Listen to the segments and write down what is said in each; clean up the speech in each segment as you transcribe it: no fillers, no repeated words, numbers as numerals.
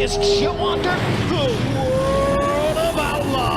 greatest show on dirt, the World of Outlaws!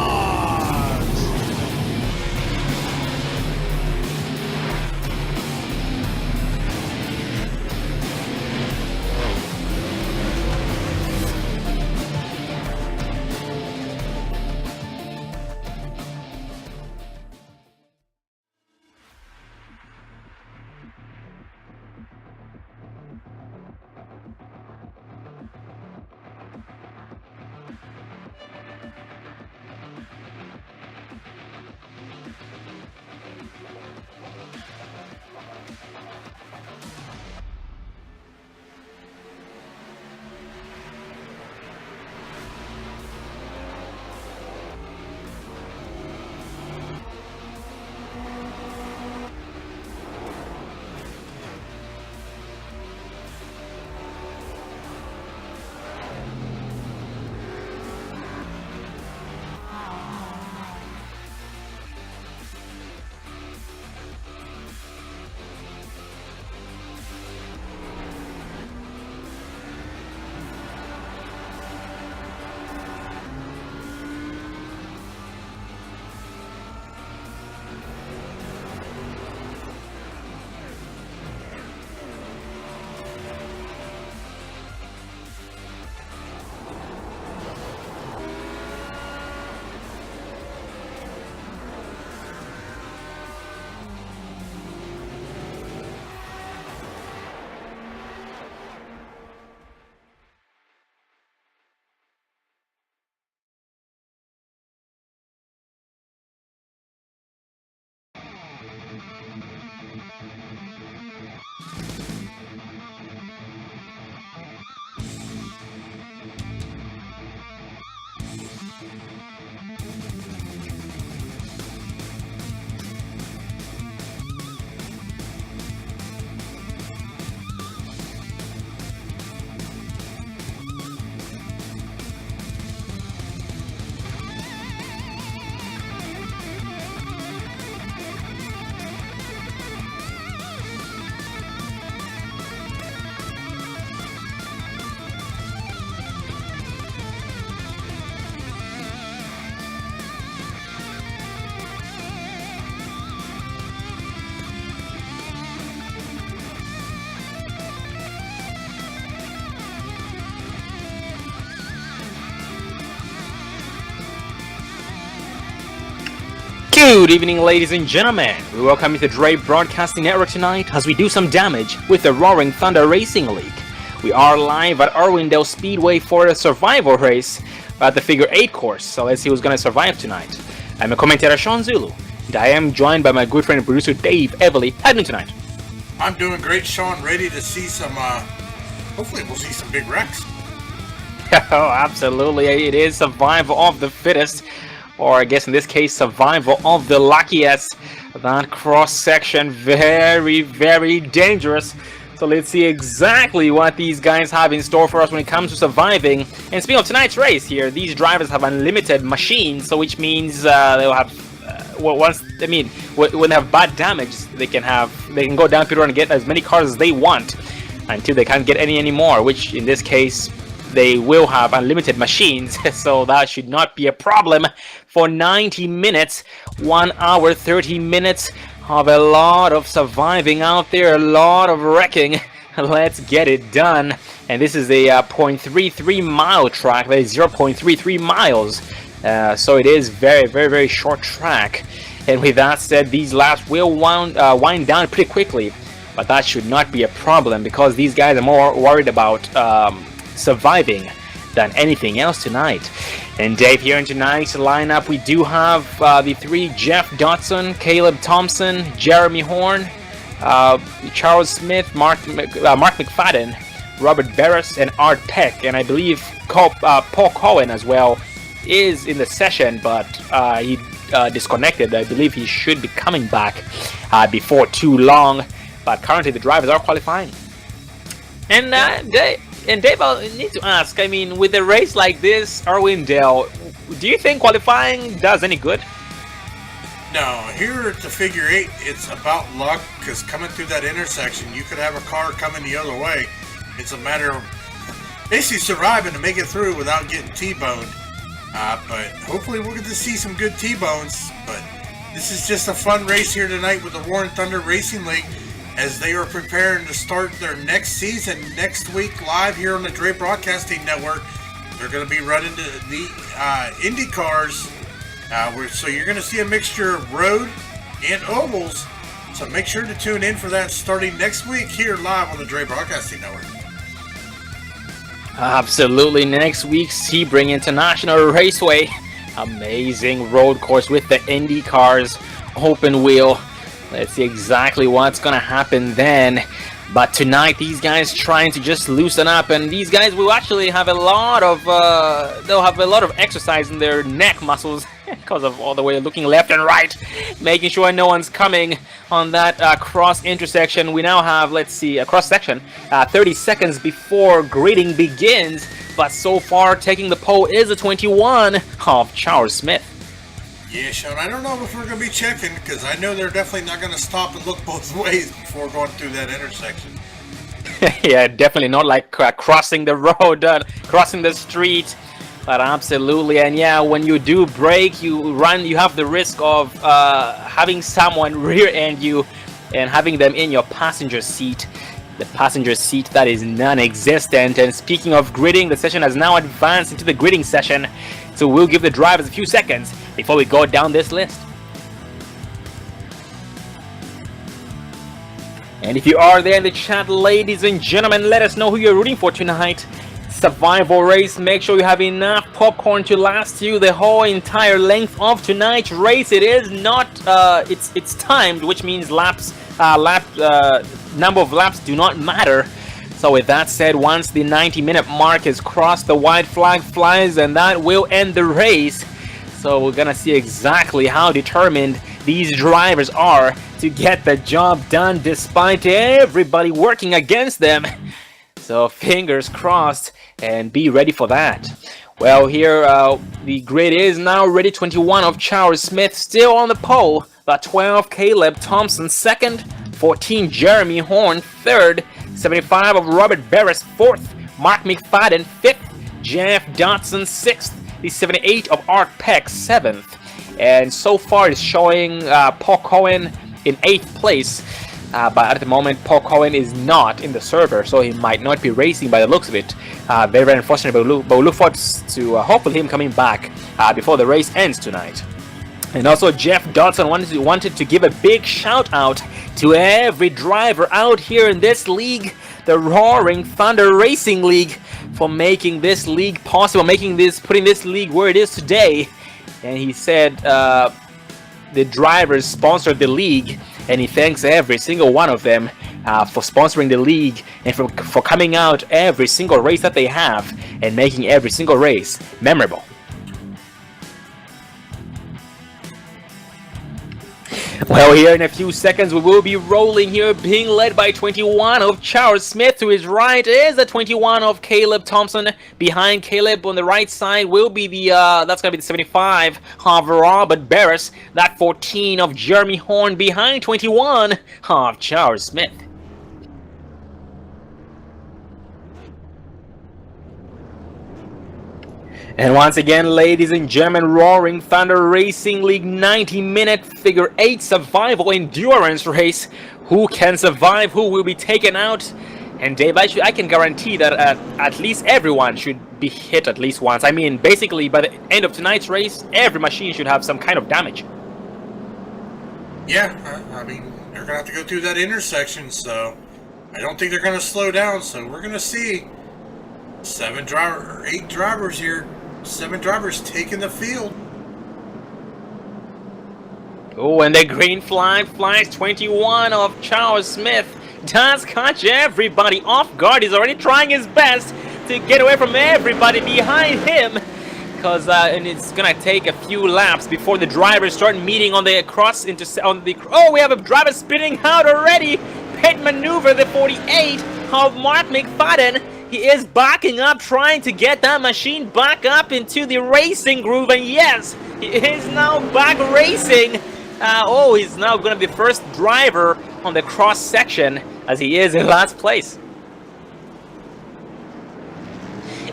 Good evening, ladies and gentlemen. We welcome you to Drave Broadcasting Network tonight as we do some damage with the Roaring Thunder Racing League. We are live at Irwindale Speedway for a survival race at the Figure 8 course, so let's see who's going to survive tonight. I'm a commentator, Sean Zulu, and I am joined by my good friend and producer, Dave Everly. How are you doing tonight? I'm doing great, Sean. Ready to see some, hopefully we'll see some big wrecks. Oh, absolutely. It is survival of the fittest. Or I guess in this case, survival of the luckiest. That cross-section, very, very dangerous. So let's see exactly what these guys have in store for us when it comes to surviving. And speaking of tonight's race here, these drivers have unlimited machines, so which means they'll have, when they have bad damage, they can go down pit road and get as many cars as they want until they can't get any anymore. Which in this case, they will have unlimited machines, so that should not be a problem for 90 minutes, 1 hour, 30 minutes of a lot of surviving out there, a lot of wrecking. Let's get it done. And this is a 0.33 mile track, that is 0.33 miles. So it is very, very, very short track. And with that said, these laps will wind down pretty quickly, but that should not be a problem because these guys are more worried about surviving than anything else tonight. And Dave, here in tonight's lineup, we do have the three: Jeff Dotson, Caleb Thompson, Jeremy Horn, Charles Smith, Mark McFadden, Robert Barris, and Art Peck. And I believe Paul Cohen as well is in the session, but he disconnected. I believe he should be coming back before too long. But currently the drivers are qualifying. And Dave, I need to ask, I mean, with a race like this, Irwindale, do you think qualifying does any good? No, here at the Figure 8, it's about luck, because coming through that intersection, you could have a car coming the other way. It's a matter of basically surviving to make it through without getting T-boned. But hopefully we'll get to see some good T-bones. But this is just a fun race here tonight with the Roarin' Thunder Racing League as they are preparing to start their next season next week live here on the Dre Broadcasting Network. They're going to be running the Indy cars. So you're going to see a mixture of road and ovals. So make sure to tune in for that starting next week here live on the Dre Broadcasting Network. Absolutely. Next week, Sebring International Raceway. Amazing road course with the Indy cars. Open wheel. Let's see exactly what's going to happen then. But tonight, these guys trying to just loosen up, and these guys will actually have a lot of they'll have a lot of exercise in their neck muscles because of all the way looking left and right, making sure no one's coming on that cross intersection. We now have, let's see, a cross section 30 seconds before grading begins. But so far, taking the pole is the 21 of Charles Smith. Yeah, Sean, I don't know if we're going to be checking, because I know they're definitely not going to stop and look both ways before going through that intersection. Yeah, definitely not like crossing the road, crossing the street, but absolutely. And yeah, when you do brake, you have the risk of having someone rear-end you and having them in your passenger seat. The passenger seat that is non-existent. And speaking of gridding, the session has now advanced into the gridding session. So we'll give the drivers a few seconds before we go down this list. And if you are there in the chat, ladies and gentlemen, let us know who you're rooting for tonight. Survival race, make sure you have enough popcorn to last you the whole entire length of tonight's race. It is not, it's timed, which means number of laps do not matter. So with that said, once the 90-minute mark is crossed, the white flag flies, and that will end the race. So we're gonna see exactly how determined these drivers are to get the job done despite everybody working against them. So fingers crossed and be ready for that. Well, here the grid is now ready. 21 of Charles Smith still on the pole. The 12 Caleb Thompson second. 14 Jeremy Horn third. 75 of Robert Barris fourth. Mark McFadden fifth. Jeff Dotson sixth. The 78 of Art Peck seventh. And so far it's showing Paul Cohen in 8th place. But at the moment, Paul Cohen is not in the server, so he might not be racing by the looks of it. Very, very unfortunate, but we'll look forward to hopefully him coming back before the race ends tonight. And also, Jeff Dodson wanted to give a big shout out to every driver out here in this league, the Roaring Thunder Racing League, for making this league possible, putting this league where it is today. And he said the drivers sponsored the league, and he thanks every single one of them for sponsoring the league and for coming out every single race that they have and making every single race memorable. Well, here in a few seconds we will be rolling here, being led by 21 of Charles Smith. To his right is the 21 of Caleb Thompson. Behind Caleb on the right side will be the that's gonna be the 75 of Robert Barris. That 14 of Jeremy Horn behind 21 of Charles Smith. And once again, ladies and gentlemen, Roaring Thunder Racing League 90-minute Figure 8 survival endurance race. Who can survive? Who will be taken out? And Dave, I can guarantee that at least everyone should be hit at least once. I mean, basically, by the end of tonight's race, every machine should have some kind of damage. Yeah, I mean, they're going to have to go through that intersection, so I don't think they're going to slow down. So we're going to see 8 drivers here. 7 drivers taking the field. Oh, and the green flag flies. 21 of Charles Smith does catch everybody off guard. He's already trying his best to get away from everybody behind him. And it's gonna take a few laps before the drivers start meeting on the oh, we have a driver spinning out already. Pit maneuver, the 48 of Mark McFadden. He is backing up, trying to get that machine back up into the racing groove, and yes, he is now back racing. He's now going to be the first driver on the cross section, as he is in last place.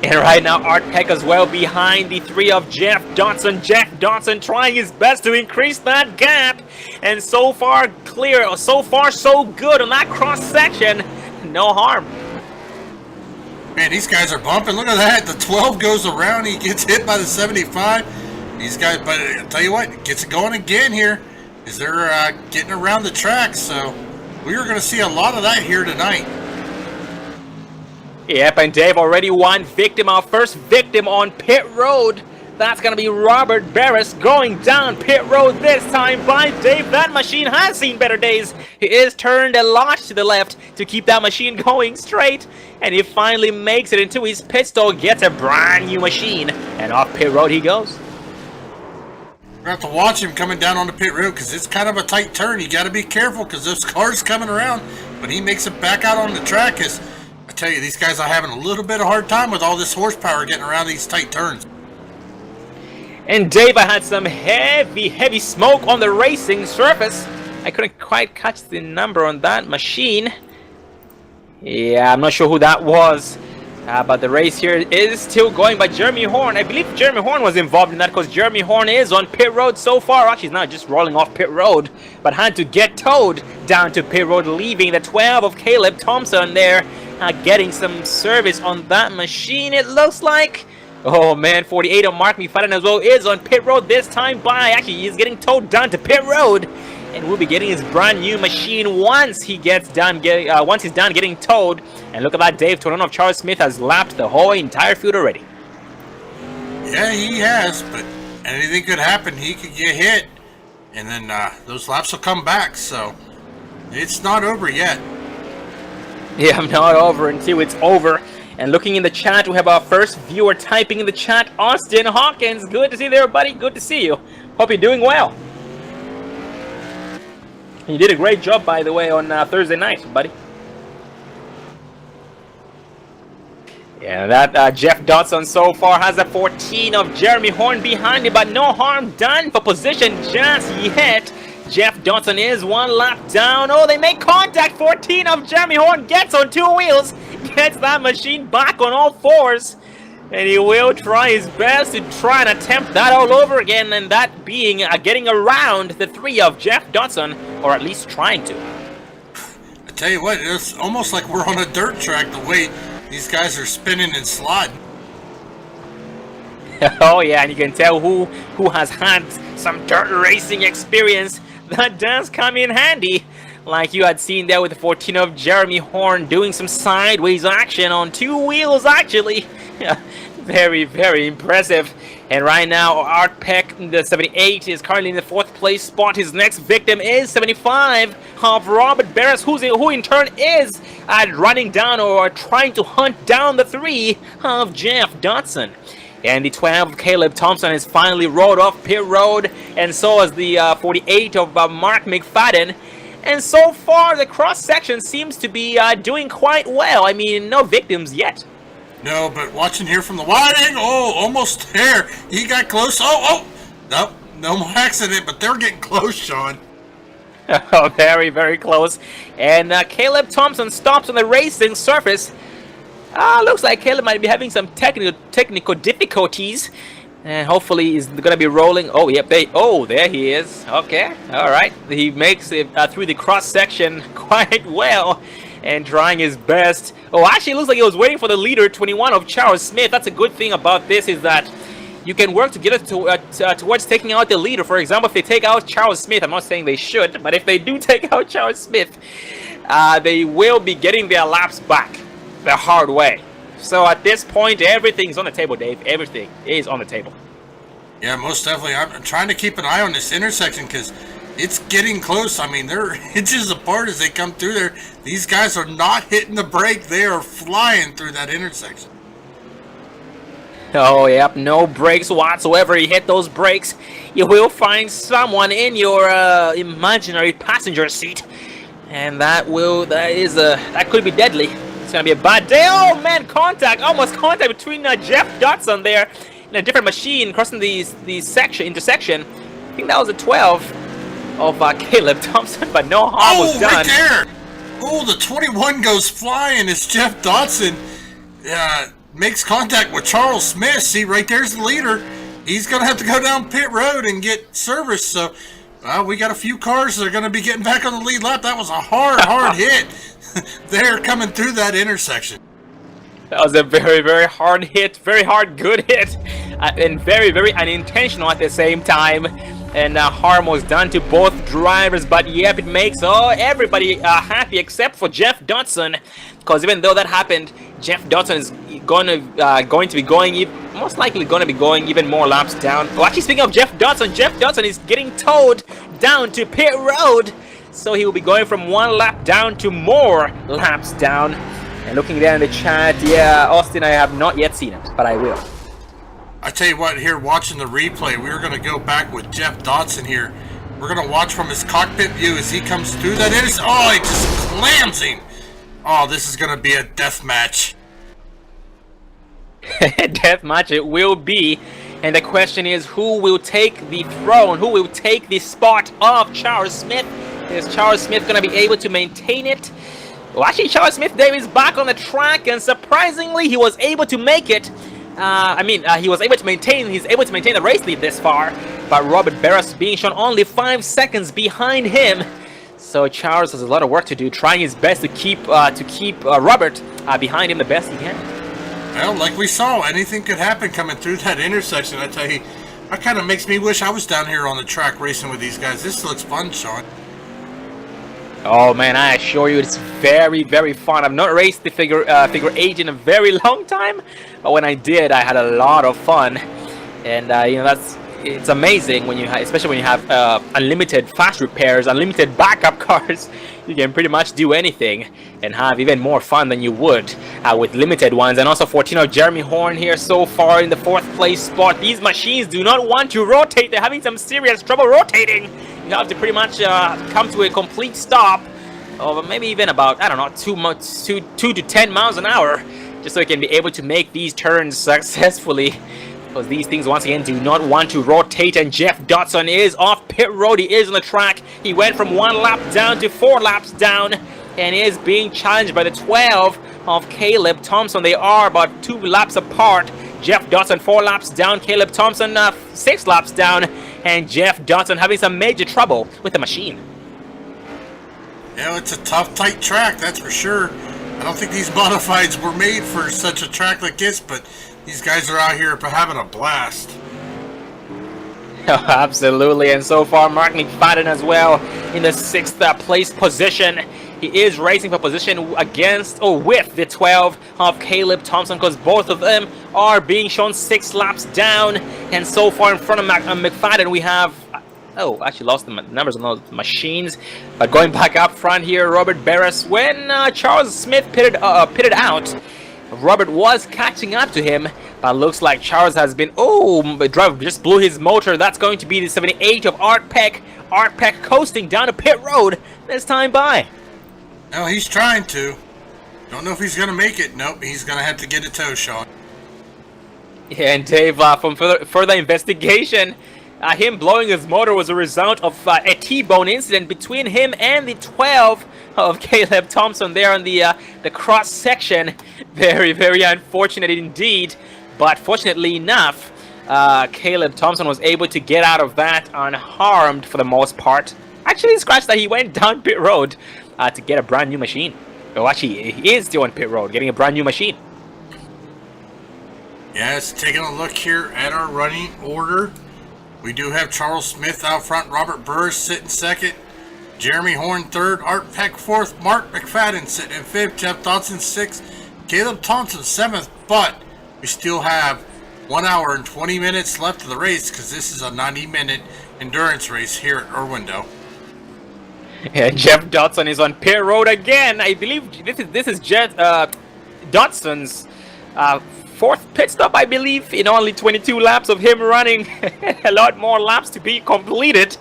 And right now, Art Peck as well behind the three of Jeff Dodson. Jeff Dodson trying his best to increase that gap. And so far clear, so far so good on that cross section. No harm. Man, these guys are bumping. Look at that. The 12 goes around. He gets hit by the 75. These guys, but I'll tell you what, gets it going again here as they're getting around the track. So we are going to see a lot of that here tonight. Yep, and Dave already one victim, our first victim on pit road. That's going to be Robert Barris going down pit road this time by Dave. That machine has seen better days. He is turned a lot to the left to keep that machine going straight. And he finally makes it into his pit stall, gets a brand new machine. And off pit road he goes. We're going to have to watch him coming down on the pit road because it's kind of a tight turn. You got to be careful because those cars coming around. But he makes it back out on the track. Because I tell you, these guys are having a little bit of hard time with all this horsepower getting around these tight turns. And Dave, I had some heavy smoke on the racing surface. I couldn't quite catch the number on that machine. Yeah, I'm not sure who that was. But the race here is still going by Jeremy Horn. I believe Jeremy Horn was involved in that because Jeremy Horn is on pit road so far. Actually, he's not just rolling off pit road, but had to get towed down to pit road, leaving the 12 of Caleb Thompson there, getting some service on that machine, it looks like. Oh man, 48 of Mark McFadden as well is on pit road this time by. Actually, he's getting towed down to pit road, and will be getting his brand new machine once he gets done. Once he's done getting towed. And look at that, Dave. Toronto of Charles Smith has lapped the whole entire field already. Yeah, he has, but anything could happen. He could get hit, and then those laps will come back. So it's not over yet. Yeah, I'm not over until it's over. And looking in the chat, we have our first viewer typing in the chat, Austin Hawkins. Good to see you there, buddy. Good to see you. Hope you're doing well. You did a great job, by the way, on Thursday night, buddy. Yeah, that Jeff Dodson so far has a 14 of Jeremy Horn behind him, but no harm done for position just yet. Jeff Dodson is one lap down. Oh, they make contact. 14 of Jeremy Horn gets on two wheels, gets that machine back on all fours, and he will try his best to try and attempt that all over again, and that being getting around the three of Jeff Dodson, or at least trying to. I tell you what, it's almost like we're on a dirt track the way these guys are spinning and sliding. Oh yeah, and you can tell who has had some dirt racing experience. That does come in handy. Like you had seen there with the 14 of Jeremy Horn doing some sideways action on two wheels, actually. Very, very impressive. And right now, Art Peck, the 78, is currently in the 4th place spot. His next victim is 75 of Robert Barris, who in turn is running down or trying to hunt down the 3 of Jeff Dodson. And the 12 of Caleb Thompson has finally rolled off pit road, and so has the 48 of Mark McFadden. And so far, the cross-section seems to be doing quite well. I mean, no victims yet. No, but watching here from the wide angle, oh, almost there. He got close. Oh, nope, no more accident, but they're getting close, Sean. Oh, very, very close. And Caleb Thompson stops on the racing surface. Looks like Caleb might be having some technical difficulties. And hopefully he's going to be rolling. Oh, yep. There he is. Okay. All right. He makes it through the cross-section quite well and trying his best. Oh, actually, it looks like he was waiting for the leader, 21 of Charles Smith. That's a good thing about this, is that you can work together towards taking out the leader. For example, if they take out Charles Smith, I'm not saying they should, but if they do take out Charles Smith, they will be getting their laps back the hard way. So at this point, everything's on the table, Dave. Everything is on the table. Yeah, most definitely. I'm trying to keep an eye on this intersection because it's getting close. I mean, they're inches apart as they come through there. These guys are not hitting the brake. They are flying through that intersection. Oh, yep. No brakes whatsoever. You hit those brakes, you will find someone in your imaginary passenger seat. And that could be deadly. It's going to be a bad day. Oh, man, almost contact between Jeff Dodson there in a different machine crossing the intersection. I think that was a 12 of Caleb Thompson, but no harm was done. Right there. Oh, the 21 goes flying. It's Jeff Dodson. makes contact with Charles Smith. See, right there's the leader. He's going to have to go down pit road and get service. So, we got a few cars that are going to be getting back on the lead lap. That was a hard hit. They're coming through that intersection. That was a very, very hard hit, very hard, good hit, and very, very unintentional at the same time. And harm was done to both drivers, but yep, it makes everybody happy except for Jeff Dodson, because even though that happened, Jeff Dodson is going to be going, most likely going to be going even more laps down. Oh, actually, speaking of Jeff Dodson is getting towed down to pit road, so he will be going from 1 lap down to more laps down. And looking there in the chat, yeah, Austin, I have not yet seen it, but I will. I tell you what, here watching the replay, we're going to go back with Jeff Dodson here. We're going to watch from his cockpit view as he comes through that intersection. Oh, he just clams him. Oh, this is going to be a death match. Death match it will be. And the question is, who will take the throne? Who will take the spot of Charles Smith? Is Charles Smith going to be able to maintain it? Well, actually, Charles Smith Davis is back on the track, and surprisingly, he was able to make it. He was able to maintain. He's able to maintain the race lead this far, but Robert Barras being shown only 5 seconds behind him. So Charles has a lot of work to do, trying his best to keep Robert behind him the best he can. Well, like we saw, anything could happen coming through that intersection. I tell you, that kind of makes me wish I was down here on the track racing with these guys. This looks fun, Sean. Oh man, I assure you, it's very, very fun. I've not raced the figure 8 in a very long time, but when I did, I had a lot of fun. And it's amazing when especially when you have unlimited fast repairs, unlimited backup cars. You can pretty much do anything and have even more fun than you would with limited ones. And also 14 Jeremy Horn here so far in the 4th place spot. These machines do not want to rotate. They're having some serious trouble rotating. You have to pretty much come to a complete stop of maybe even about, I don't know, 2 to 10 miles an hour, just so you can be able to make these turns successfully. Because these things, once again, do not want to rotate. And Jeff Dodson is off pit road. He is on the track. He went from 1 lap down to 4 laps down, and is being challenged by the 12 of Caleb Thompson. They are about 2 laps apart. Jeff Dodson 4 laps down, Caleb Thompson 6 laps down, and Jeff Dodson having some major trouble with the machine. Yeah, it's a tough, tight track, that's for sure. I don't think these modifieds were made for such a track like this, but these guys are out here having a blast. Absolutely, and so far Mark McFadden as well in the 6th place position. He is racing for position with the 12 of Caleb Thompson, because both of them are being shown 6 laps down. And so far in front of McFadden, we have... Oh, actually lost the numbers on those machines. But going back up front here, Robert Barras, when Charles Smith pitted out, Robert was catching up to him, but looks like Charles has been... Oh, the driver just blew his motor. That's going to be the 78 of Art Peck. Art Peck coasting down to pit road this time by. No, he's trying to. Don't know if he's going to make it. Nope, he's going to have to get a tow, Sean. Yeah, and Dave, from further investigation, him blowing his motor was a result of a T-bone incident between him and the 12 of Caleb Thompson there on the cross section. Very, very unfortunate indeed. But fortunately enough, Caleb Thompson was able to get out of that unharmed for the most part. Actually, scratch that, he went down pit road to get a brand new machine. Well, actually, he is still on pit road, getting a brand new machine. Yes, taking a look here at our running order. We do have Charles Smith out front, Robert Burris sitting 2nd, Jeremy Horn 3rd, Art Peck 4th, Mark McFadden sitting in 5th, Jeff Dodson 6th, Caleb Thompson 7th, but we still have 1 hour and 20 minutes left of the race, because this is a 90-minute endurance race here at Irwindale. Yeah, Jeff Dodson is on pit road again. I believe this is Jeff Dodson's 4th pit stop, I believe, in only 22 laps of him running. A lot more laps to be completed.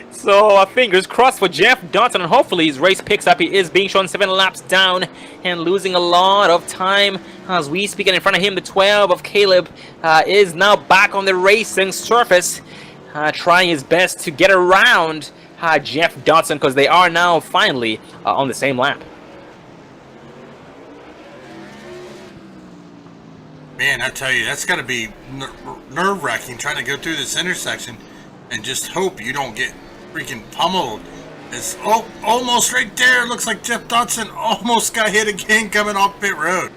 So fingers crossed for Jeff Dodson, and hopefully his race picks up. He is being shown 7 laps down and losing a lot of time as we speak. And in front of him, the 12 of Caleb is now back on the racing surface, trying his best to get around Jeff Dodson, because they are now finally on the same lap. Man, I tell you, that's got to be nerve-wracking trying to go through this intersection and just hope you don't get freaking pummeled. It's almost right there. Looks like Jeff Dodson almost got hit again coming off pit road.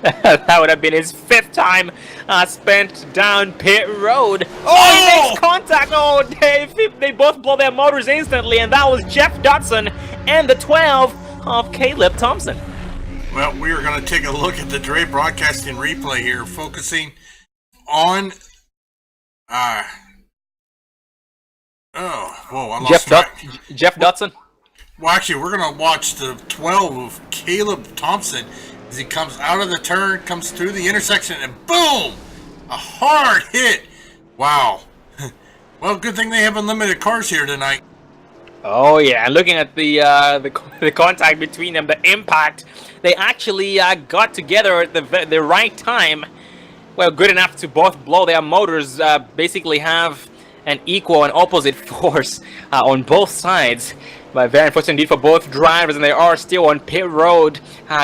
That would have been his 5th time spent down pit road. Oh, he makes contact. Oh, they both blow their motors instantly, and that was Jeff Dodson and the 12 of Caleb Thompson. Well, we are going to take a look at the Dre Broadcasting replay here, focusing on I lost Jeff Dodson. Well, actually, we're going to watch the 12 of Caleb Thompson as he comes out of the turn, comes through the intersection, and boom! A hard hit. Wow. Well, good thing they have unlimited cars here tonight. Oh yeah, and looking at the contact between them, the impact, they actually got together at the right time. Well, good enough to both blow their motors, basically have an equal and opposite force on both sides. But very unfortunate indeed for both drivers, and they are still on pit road,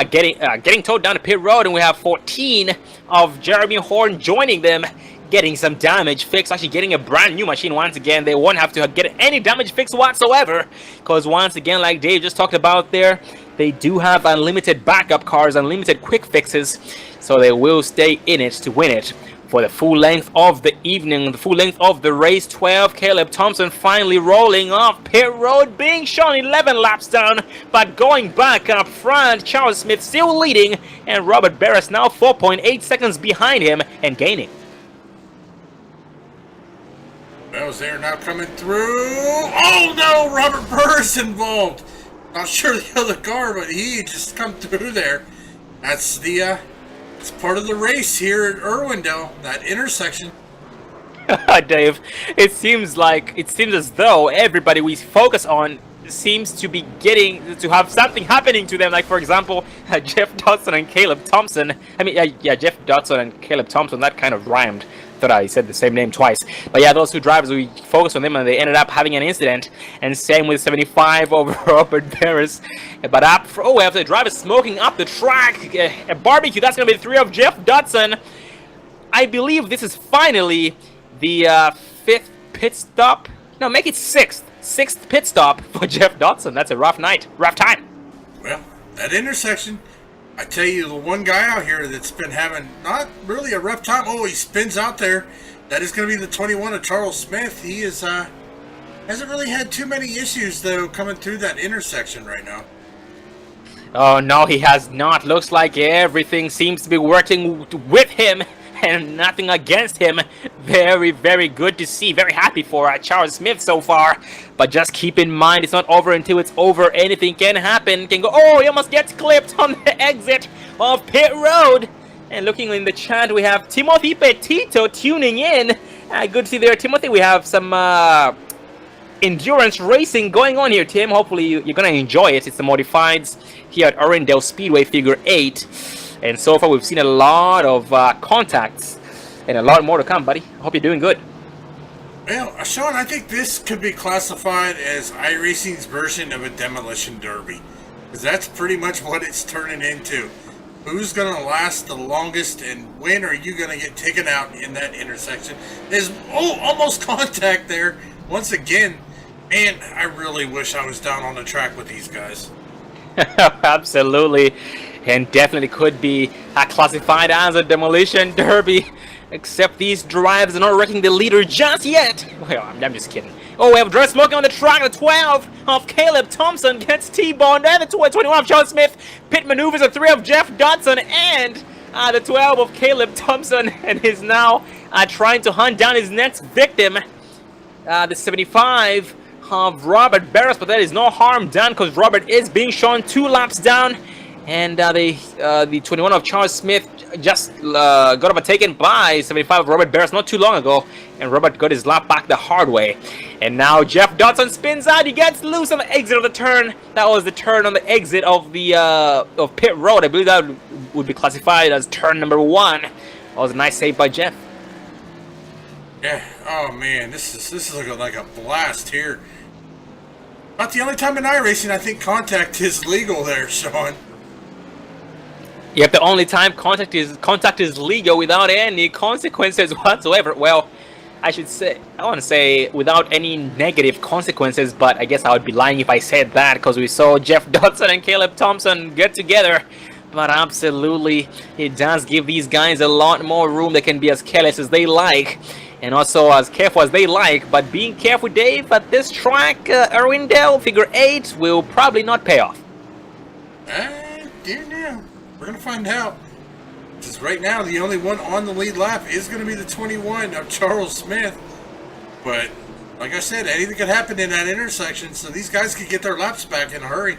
getting towed down to pit road, and we have 14 of Jeremy Horn joining them, getting some damage fixed, actually getting a brand new machine once again. They won't have to get any damage fixed whatsoever, because once again, like Dave just talked about there, they do have unlimited backup cars, unlimited quick fixes, so they will stay in it to win it. For the full length of the evening, the full length of the race, 12, Caleb Thompson finally rolling off pit road, being shown 11 laps down, but going back up front, Charles Smith still leading, and Robert Barris now 4.8 seconds behind him and gaining. Bell's there now coming through. Oh no, Robert Burris involved. Not sure the other car, but he just come through there. That's the it's part of the race here at Irwindale, that intersection. Dave, it seems as though everybody we focus on seems to be getting to have something happening to them. Like, for example, Jeff Dodson and Caleb Thompson. I mean, yeah, Jeff Dodson and Caleb Thompson. That kind of rhymed. Thought I said the same name twice. But yeah, those two drivers, we focused on them, and they ended up having an incident. And same with 75 over Robert Barris. But after the driver smoking up the track, a barbecue. That's going to be 3 of Jeff Dodson. I believe this is finally the 5th pit stop. No, make it 6th. 6th pit stop for Jeff Dodson. That's a rough night, rough time. Well, that intersection, I tell you, the one guy out here that's been having not really a rough time. Oh, he spins out there. That is going to be the 21 of Charles Smith. He is hasn't really had too many issues though coming through that intersection right now. Oh no, he has not. Looks like everything seems to be working with him and nothing against him. Very, very good to see. Very happy for Charles Smith so far. But just keep in mind, it's not over until it's over. Anything can happen. Can go. Oh, he almost gets clipped on the exit of pit road. And looking in the chat, we have Timothy Petito tuning in. Good to see there, Timothy. We have some endurance racing going on here, Tim. Hopefully you're going to enjoy it. It's the modifieds here at Irwindale Speedway Figure 8. And so far, we've seen a lot of contacts and a lot more to come, buddy. I hope you're doing good. Well, Sean, I think this could be classified as iRacing's version of a demolition derby. Because that's pretty much what it's turning into. Who's going to last the longest, and when are you going to get taken out in that intersection? There's almost contact there. Once again, man, I really wish I was down on the track with these guys. Absolutely. And definitely could be classified as a demolition derby, except these drivers are not wrecking the leader just yet. Well, I'm just kidding. Oh, we have dress smoking on the track. The 12 of Caleb Thompson gets T-boned, and the 21 of Charles Smith. Pit maneuvers the 3 of Jeff Dodson, and the 12 of Caleb Thompson, and is now trying to hunt down his next victim, the 75 of Robert Barris, but that is no harm done because Robert is being shown 2 laps down. And the 21 of Charles Smith just got overtaken by 75 of Robert Barris not too long ago, and Robert got his lap back the hard way. And now Jeff Dodson spins out. He gets loose on the exit of the turn. That was the turn on the exit of the of pit road. I believe that would be classified as turn number 1. That was a nice save by Jeff. Yeah. Oh man, this is looking like a blast here. Not the only time in iRacing I think contact is legal there, Sean. Yep, the only time contact is legal without any consequences whatsoever. Well, I want to say without any negative consequences, but I guess I would be lying if I said that, because we saw Jeff Dodson and Caleb Thompson get together. But absolutely, it does give these guys a lot more room. They can be as careless as they like, and also as careful as they like. But being careful, Dave, at this track, Irwindale, figure 8, will probably not pay off. Dear now. We're going to find out. Because right now, the only one on the lead lap is going to be the 21 of Charles Smith. But, like I said, anything could happen in that intersection, so these guys could get their laps back in a hurry.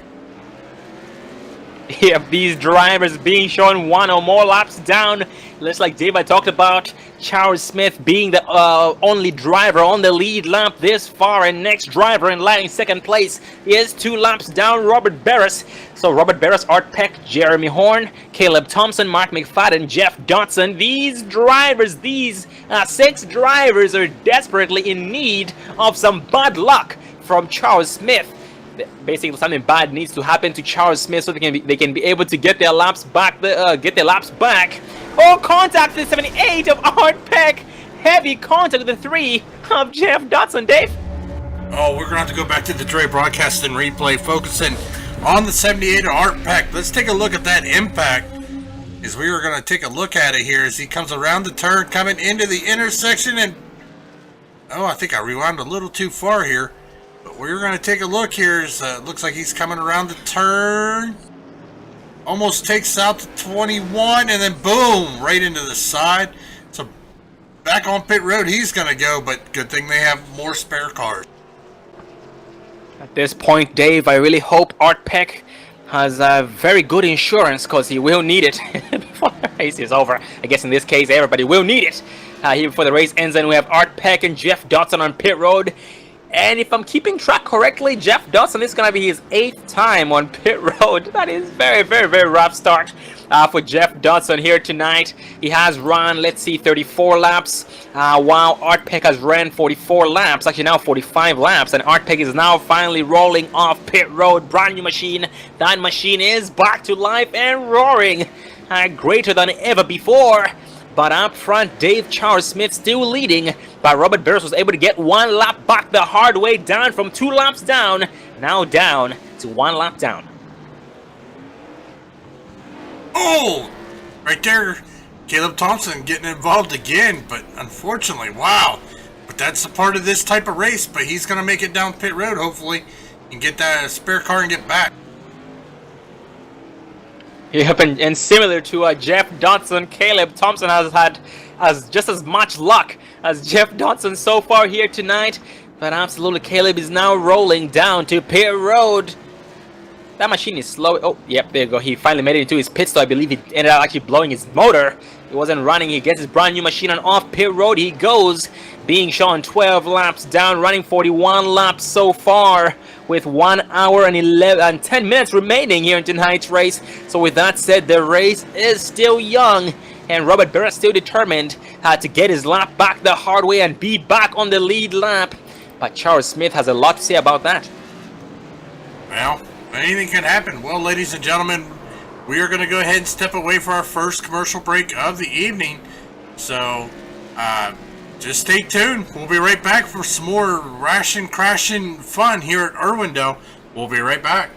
Yeah, these drivers being shown one or more laps down. Looks like Dave, I talked about Charles Smith being the only driver on the lead lap this far, and next driver in line in second place is 2 laps down, Robert Barris. So Robert Barris, Art Peck, Jeremy Horn, Caleb Thompson, Mark McFadden, Jeff Dodson. These drivers, these 6 drivers are desperately in need of some bad luck from Charles Smith. Basically, something bad needs to happen to Charles Smith so they can be able to get their laps back. Oh, contact the 78 of Art Peck. Heavy contact with the 3 of Jeff Dodson. Dave. Oh, we're gonna have to go back to the Dre broadcast and replay, focusing on the 78 of Art Peck. Let's take a look at that impact. As we were gonna take a look at it here as he comes around the turn, coming into the intersection, and I think I rewound a little too far here. We're going to take a look here. Looks like he's coming around the turn. Almost takes out the 21, and then boom, right into the side. So back on pit road he's going to go, but good thing they have more spare cars. At this point, Dave, I really hope Art Peck has very good insurance, because he will need it before the race is over. I guess in this case, everybody will need it here before the race ends, and we have Art Peck and Jeff Dodson on pit road. And if I'm keeping track correctly, Jeff Dodson is going to be his 8th time on pit road. That is very, very, very rough start for Jeff Dodson here tonight. He has run, 34 laps, while Art Peck has ran 44 laps, actually now 45 laps. And Art Peck is now finally rolling off pit road. Brand new machine. That machine is back to life and roaring, greater than ever before. But up front, Dave, Charles Smith still leading, but Robert Barris was able to get 1 lap back the hard way, down from 2 laps down, now down to 1 lap down. Oh, right there, Caleb Thompson getting involved again, but unfortunately, wow. But that's a part of this type of race, but he's going to make it down pit road, hopefully, and get that spare car and get back. Yep, and similar to Jeff Dodson, Caleb Thompson has had just as much luck as Jeff Dodson so far here tonight. But absolutely, Caleb is now rolling down to pit road. That machine is slow. Oh, yep, there you go. He finally made it into his pit stop. I believe he ended up actually blowing his motor. It wasn't running. He gets his brand new machine, and off pit road he goes, being shown 12 laps down, running 41 laps so far, with 1 hour and 10 minutes remaining here in tonight's race. So with that said, the race is still young, and Robert Barris still determined to get his lap back the hard way and be back on the lead lap. But Charles Smith has a lot to say about that. Well, anything can happen. Well, ladies and gentlemen, we are going to go ahead and step away for our first commercial break of the evening. So, just stay tuned. We'll be right back for some more ration crashing fun here at Irwindale. We'll be right back.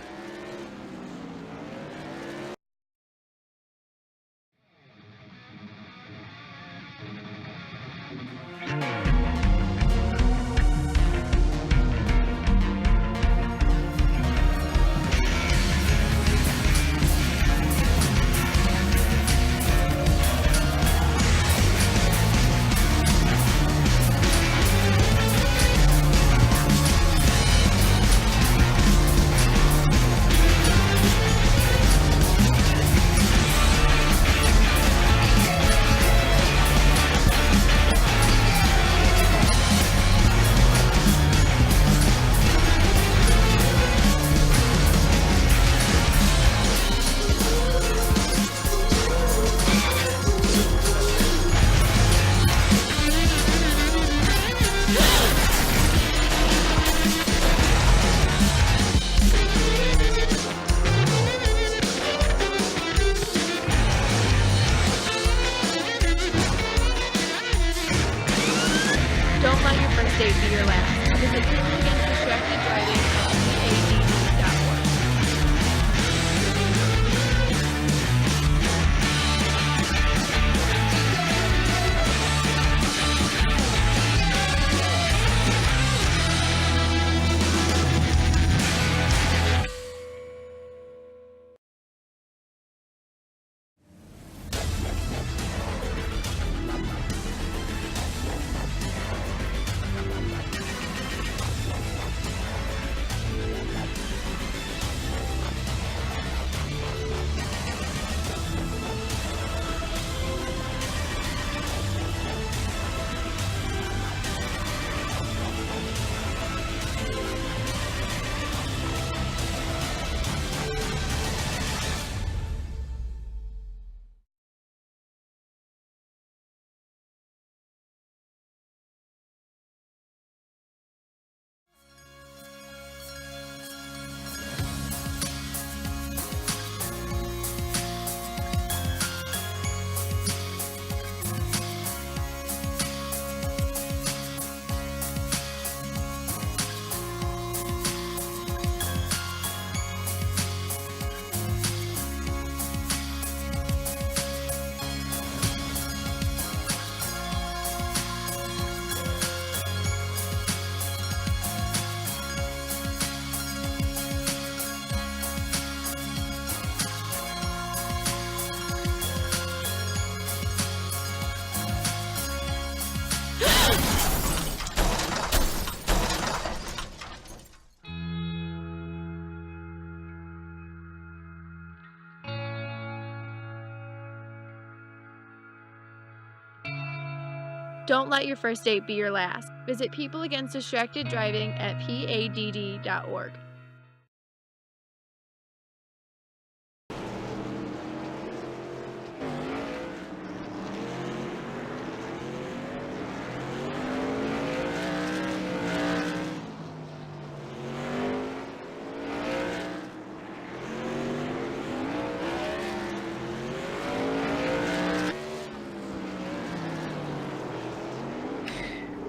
Don't let your first date be your last. Visit People Against Distracted Driving at PADD.org.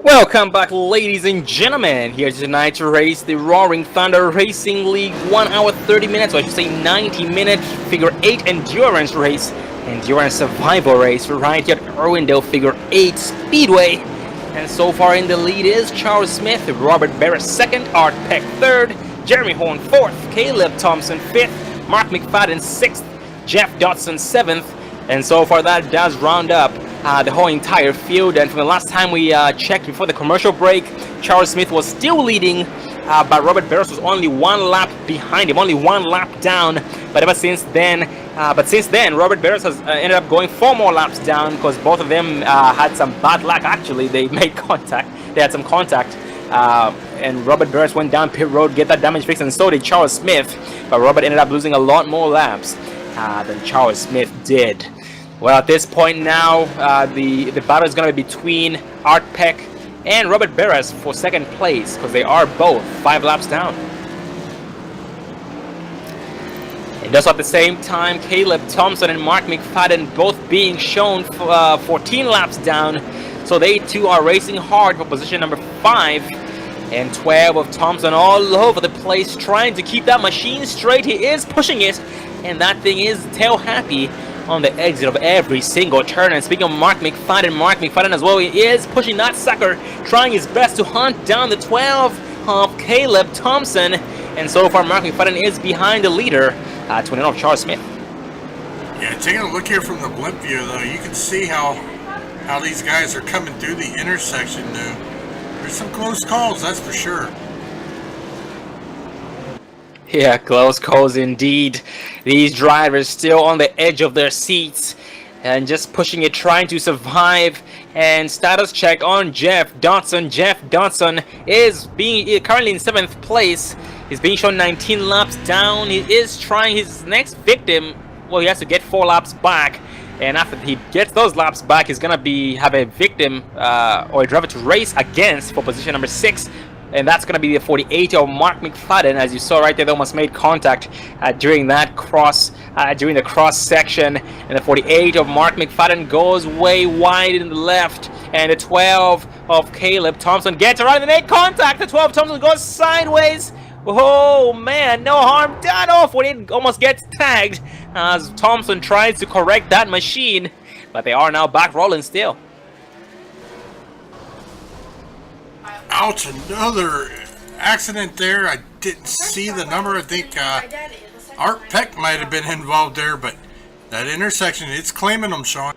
Welcome back, ladies and gentlemen. Here tonight to race the Roaring Thunder Racing League 1 hour 30 minutes, or I should say 90-minute Figure 8 endurance race, endurance survival race right here at Irwindale Figure 8 Speedway. And so far in the lead is Charles Smith, Robert Barrett 2nd, Art Peck 3rd, Jeremy Horn 4th, Caleb Thompson 5th, Mark McFadden 6th, Jeff Dodson 7th. And so far that does round up the whole entire field. And from the last time we checked before the commercial break, Charles Smith was still leading, but Robert Barros was only 1 lap behind him, only 1 lap down. But since then, Robert Barros has ended up going 4 more laps down, because both of them had some bad luck. Actually, they made contact. They had some contact. And Robert Barros went down pit road, get that damage fixed, and so did Charles Smith. But Robert ended up losing a lot more laps than Charles Smith did. Well, at this point now, the battle is going to be between Art Peck and Robert Barras for 2nd place, because they are both 5 laps down. And also at the same time, Caleb Thompson and Mark McFadden both being shown 14 laps down, so they too are racing hard for position number 5. And 12 of Thompson all over the place, trying to keep that machine straight. He is pushing it, and that thing is tail happy on the exit of every single turn. And speaking of Mark McFadden as well, he is pushing that sucker, trying his best to hunt down the 12 of Caleb Thompson. And so far, Mark McFadden is behind the leader, 29 of Charles Smith. Yeah, taking a look here from the blimp view, though, you can see how these guys are coming through the intersection, though. There's some close calls, that's for sure. Yeah, close calls indeed. These drivers still on the edge of their seats and just pushing it, trying to survive. And status check on Jeff Dodson. Jeff Dodson is currently in 7th place. He's being shown 19 laps down. He is trying his next victim. Well, he has to get 4 laps back. And after he gets those laps back, he's going to have a victim or a driver to race against for position number 6. And that's going to be the 48 of Mark McFadden. As you saw right there, they almost made contact during that during the cross section. And the 48 of Mark McFadden goes way wide in the left. And the 12 of Caleb Thompson gets around and they made contact. The 12 of Thompson goes sideways. Oh man, no harm done. Oh, 48 almost gets tagged as Thompson tries to correct that machine. But they are now back rolling still. Ouch, another accident there. I didn't see the number. I think Art Peck might have been involved there, but that intersection, it's claiming them, Sean.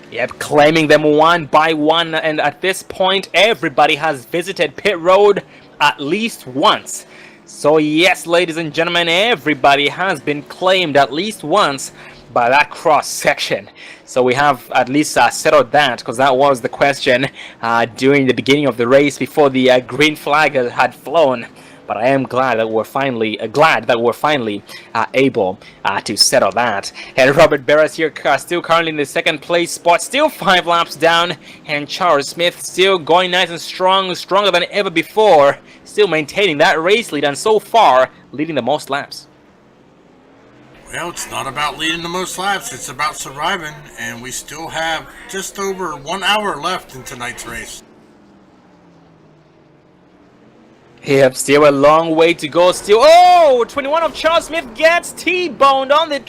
Yep, claiming them one by one, and at this point, everybody has visited pit road at least once. So yes, ladies and gentlemen, everybody has been claimed at least once by that cross section. So we have at least settled that, because that was the question during the beginning of the race before the green flag had flown. But I am glad that we're finally able to settle that. And Robert Barras here still currently in the 2nd place spot, still 5 laps down, and Charles Smith still going nice and strong, stronger than ever before, still maintaining that race lead, and so far leading the most laps. Well, it's not about leading the most laps, it's about surviving, and we still have just over 1 hour left in tonight's race. Yep, still a long way to go. Still, oh, 21 of Charles Smith gets T-boned on the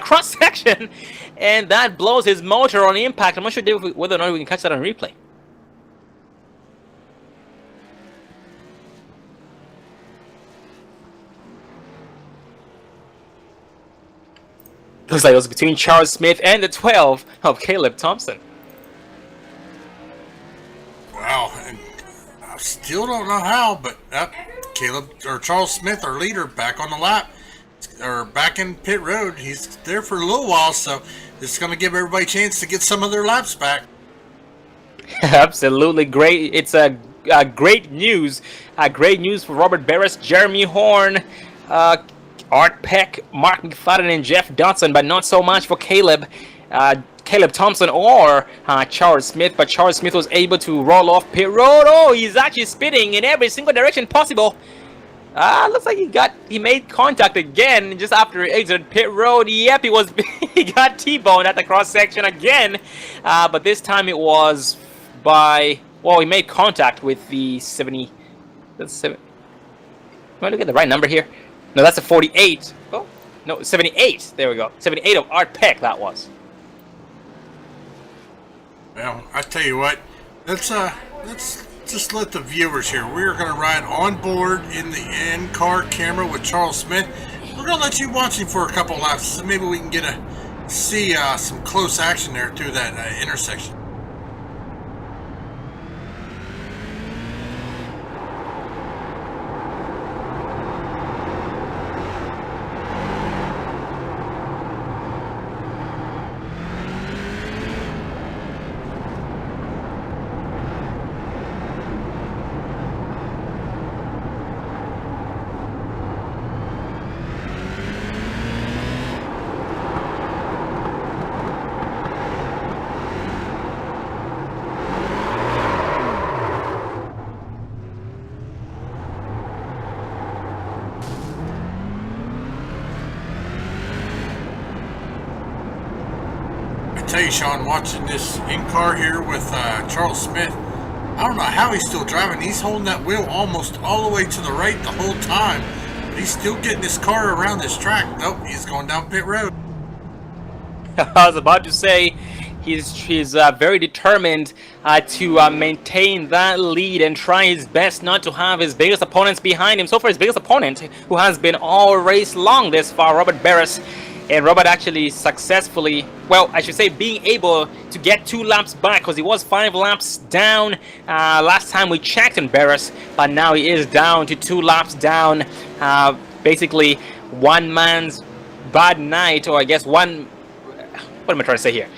cross section, and that blows his motor on impact. I'm not sure whether or not we can catch that on replay. Looks like it was between Charles Smith and the 12 of Caleb Thompson. Wow, and I still don't know how, but Charles Smith, our leader, back on the lap, or back in pit road. He's there for a little while, so This is going to give everybody a chance to get some of their laps back. Absolutely great. It's a great news. Great news for Robert Barris, Jeremy Horn, Art Peck, Mark McFadden, and Jeff Dodson, but not so much for Caleb Thompson or Charles Smith. But Charles Smith was able to roll off pit road. Oh, he's actually spinning in every single direction possible. Looks like he made contact again just after he exited pit road. Yep, he got T-boned at the cross section again, but this time it was he made contact with the 70. That's 7. Am I looking at the right number here? No, that's a 48. Oh, no, 78. There we go. 78 of Art Peck. That was. Well, I tell you what, let's just let the viewers here. We're going to ride on board in the in-car camera with Charles Smith. We're going to let you watch him for a couple laps, so maybe we can see some close action there through that intersection. I tell you, Sean, watching this in-car here with Charles Smith, I don't know how he's still driving. He's holding that wheel almost all the way to the right the whole time, but he's still getting his car around this track. Nope, he's going down pit road. I was about to say, he's very determined to maintain that lead and try his best not to have his biggest opponents behind him. So far, his biggest opponent, who has been all race long this far, Robert Barris. And Robert actually successfully, well, I should say being able to get 2 laps back, because he was 5 laps down last time we checked on Barris, but now he is down to 2 laps down. Basically, one man's bad night, or I guess what am I trying to say here?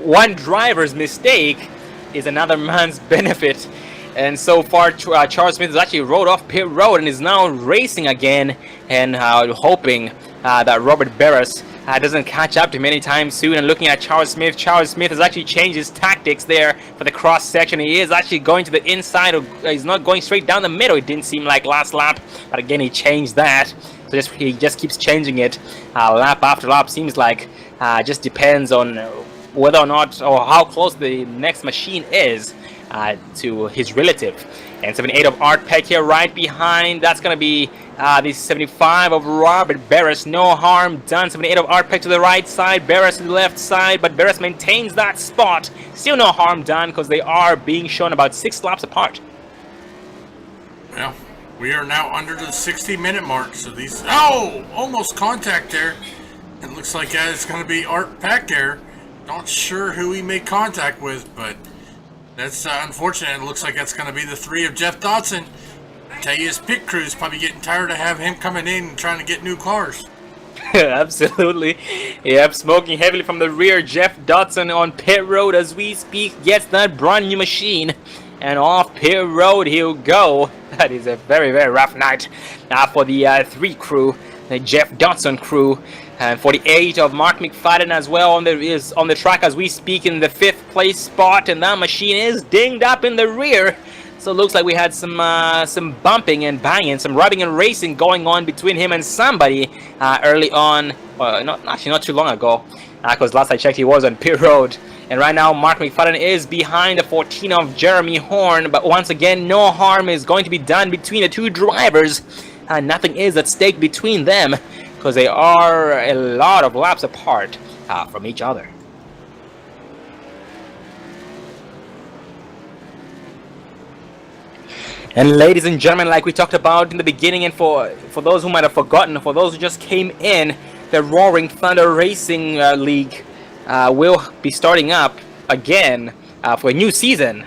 One driver's mistake is another man's benefit. And so far, Charles Smith has actually rode off pit road and is now racing again, and hoping that Robert Barris doesn't catch up to him anytime soon. And looking at Charles Smith has actually changed his tactics there for the cross section. He is actually going to the inside. He's not going straight down the middle. It didn't seem like last lap, but again, he changed that. So he just keeps changing it lap after lap. Seems like just depends on whether or not, or how close the next machine is to his relative. And 78 of Art Peck here right behind. That's going to be the 75 of Robert Barris. No harm done. 78 of Art Peck to the right side, Barris to the left side, but Barris maintains that spot. Still no harm done, because they are being shown about 6 laps apart. Well, we are now under the 60-minute mark, so these... Oh! Almost contact there. It looks like it's going to be Art Peck there. Not sure who he made contact with, but that's unfortunate. It looks like that's going to be the 3 of Jeff Dodson. I tell you, his pit crew's probably getting tired of having him coming in and trying to get new cars. Absolutely. Yep, smoking heavily from the rear. Jeff Dodson on pit road as we speak gets that brand new machine. And off pit road he'll go. That is a very, very rough night for the 3 crew, the Jeff Dodson crew. And 48 of Mark McFadden as well is on the track as we speak in the 5th place spot. And that machine is dinged up in the rear. So it looks like we had some bumping and banging, some rubbing and racing going on between him and somebody early on. Not too long ago, because last I checked he was on pit road. And right now Mark McFadden is behind the 14 of Jeremy Horn. But once again, no harm is going to be done between the 2 drivers. Nothing is at stake between them, because they are a lot of laps apart from each other. And ladies and gentlemen, like we talked about in the beginning, and for those who might have forgotten, for those who just came in, the Roaring Thunder Racing League will be starting up again for a new season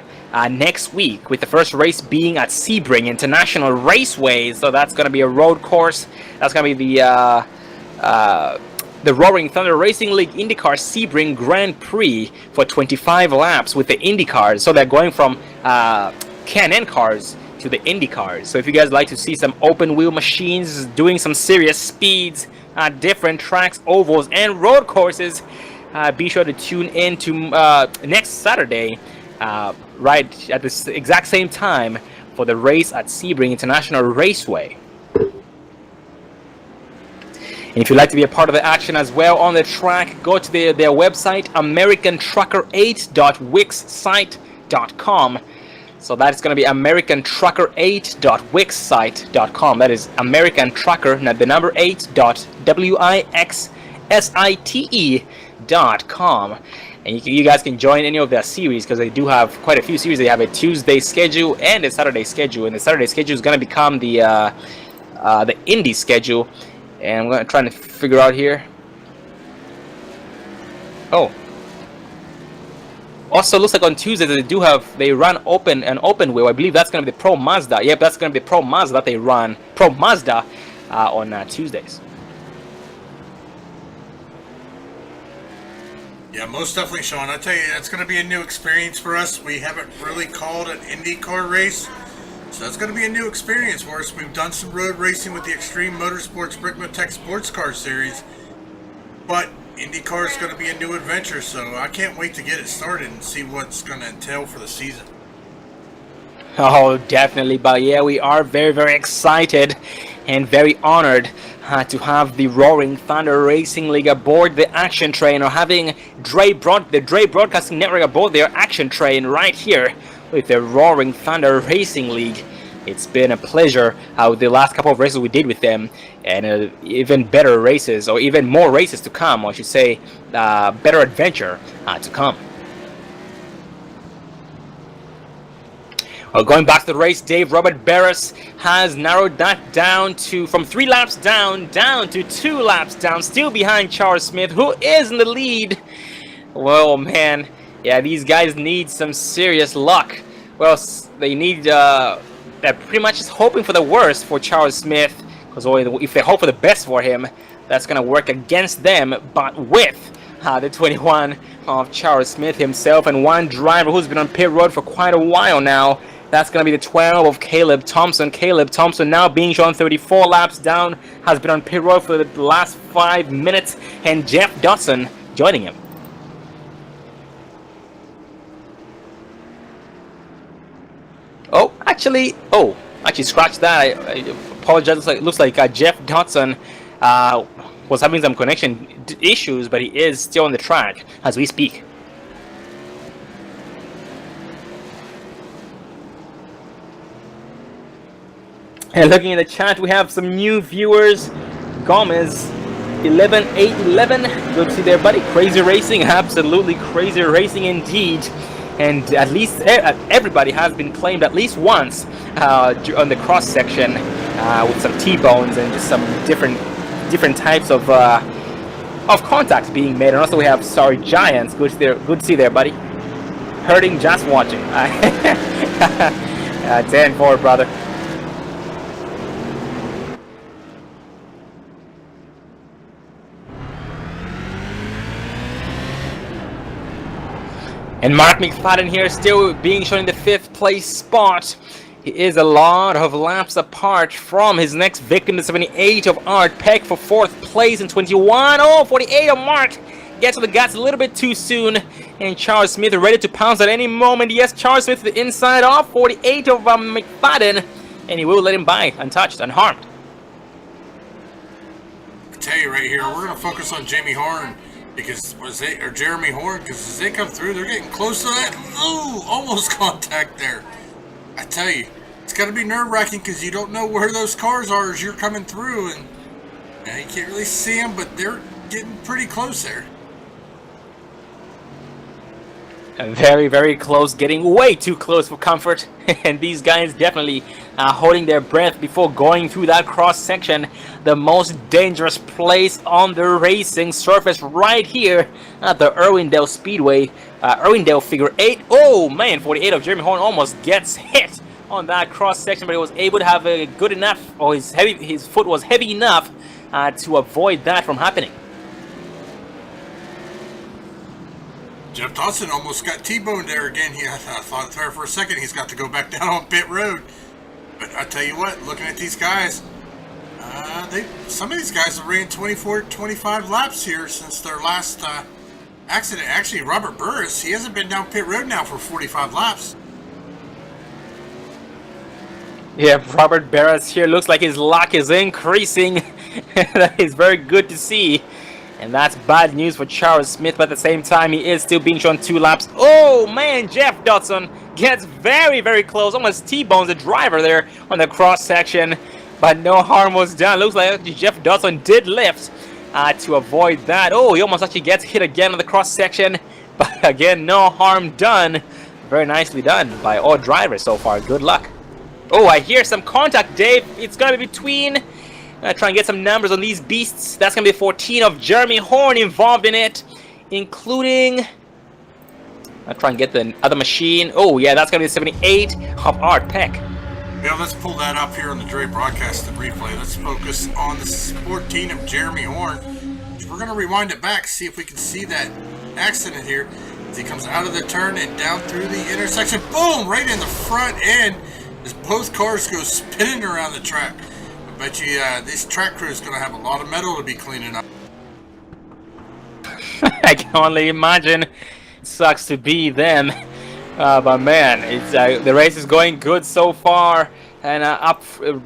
next week, with the first race being at Sebring International Raceway. So that's going to be a road course. That's going to be the the Roaring Thunder Racing League IndyCar Sebring Grand Prix for 25 laps with the Indy cars. So they're going from Can-Am cars to the Indy cars. So if you guys like to see some open wheel machines doing some serious speeds at different tracks, ovals, and road courses, be sure to tune in to next Saturday, right at this exact same time for the race at Sebring International Raceway. And if you'd like to be a part of the action as well on the track, go to their website, americantrucker8.wixsite.com. So that's going to be americantrucker8.wixsite.com. That is American Trucker, not the number 8.wixsite.com. And you guys can join any of their series because they do have quite a few series. They have a Tuesday schedule and a Saturday schedule. And the Saturday schedule is going to become the Indy schedule. And I'm going to try to figure out here. Oh. Also, looks like on Tuesdays they run an open wheel. I believe that's going to be the Pro Mazda. Yep, that's going to be the Pro Mazda that they run. Pro Mazda on Tuesdays. Yeah, most definitely, Sean. I tell you, that's going to be a new experience for us. We haven't really called an IndyCar race, so that's going to be a new experience for us. We've done some road racing with the Extreme Motorsports Brickmatech Sports Car Series, but IndyCar is going to be a new adventure, so I can't wait to get it started and see what's going to entail for the season. Oh, definitely. But yeah, we are very, very excited and very honored to have the Roaring Thunder Racing League aboard the action train, or having the Dre Broadcasting Network aboard their action train right here with the Roaring Thunder Racing League. It's been a pleasure the last couple of races we did with them, and even better races, or even more races to come, or I should say, better adventure to come. Well, going back to the race, Dave, Robert Barris has narrowed that down from 3 laps down to 2 laps down, still behind Charles Smith, who is in the lead. Well, man, yeah, these guys need some serious luck. Well, they need, they're pretty much just hoping for the worst for Charles Smith, because if they hope for the best for him, that's going to work against them. But with the 21 of Charles Smith himself, and one driver who's been on pit road for quite a while now, that's going to be the 12 of Caleb Thompson. Caleb Thompson, now being shown 34 laps down, has been on pit road for the last 5 minutes, and Jeff Dodson joining him. Actually, scratch that. I apologize. It looks like Jeff Dodson was having some connection issues, but he is still on the track as we speak. And looking in the chat, we have some new viewers. Gomez, 11811. Good to see there, buddy. Crazy racing, absolutely crazy racing indeed. And at least everybody has been claimed at least once on the cross section with some T-bones and just some different types of contacts being made. And also we have Sorry Giants. Good to see there, buddy. Hurting just watching. 10-4, brother. And Mark McFadden here, still being shown in the 5th place spot. He is a lot of laps apart from his next victim, the 78 of Art Peck, for 4th place in 21. 48 of Mark gets to the gas a little bit too soon. And Charles Smith ready to pounce at any moment. Yes, Charles Smith to the inside of 48 of McFadden. And he will let him by, untouched, unharmed. I tell you right here, we're going to focus on Jamie Horn. Because Jeremy Horn, because as they come through, they're getting close to that. Ooh, almost contact there. I tell you, it's got to be nerve-wracking because you don't know where those cars are as you're coming through, and you can't really see them, but they're getting pretty close there. Very, very close, getting way too close for comfort. And these guys definitely holding their breath before going through that cross section. The most dangerous place on the racing surface right here at the Irwindale Speedway. Irwindale figure 8. Oh man, 48 of Jeremy Horn almost gets hit on that cross section, but he was able to have a good enough, or his foot was heavy enough to avoid that from happening. Jeff Dawson almost got T-boned there again. I thought there for a second he's got to go back down on pit road. But I tell you what, looking at these guys, some of these guys have ran 24, 25 laps here since their last accident. Actually, Robert Burris, he hasn't been down pit road now for 45 laps. Yeah, Robert Barras here looks like his luck is increasing. That is very good to see. And that's bad news for Charles Smith, but at the same time, he is still being shown 2 laps. Oh, man, Jeff Dodson gets very, very close. Almost T-bones the driver there on the cross-section. But no harm was done. Looks like Jeff Dodson did lift to avoid that. Oh, he almost actually gets hit again on the cross-section. But again, no harm done. Very nicely done by all drivers so far. Good luck. Oh, I hear some contact, Dave. It's going to be between... try and get some numbers on these beasts. That's going to be 14 of Jeremy Horn involved in it, including... I'll try and get the other machine. Oh, yeah, that's going to be 78 of Art Peck. Yeah, let's pull that up here on the Dre broadcast and replay. Let's focus on the 14 of Jeremy Horn. We're going to rewind it back, see if we can see that accident here. As he comes out of the turn and down through the intersection. Boom! Right in the front end as both cars go spinning around the track. Bet you this track crew is going to have a lot of metal to be cleaning up. I can only imagine. It sucks to be them. But man, it's the race is going good so far. And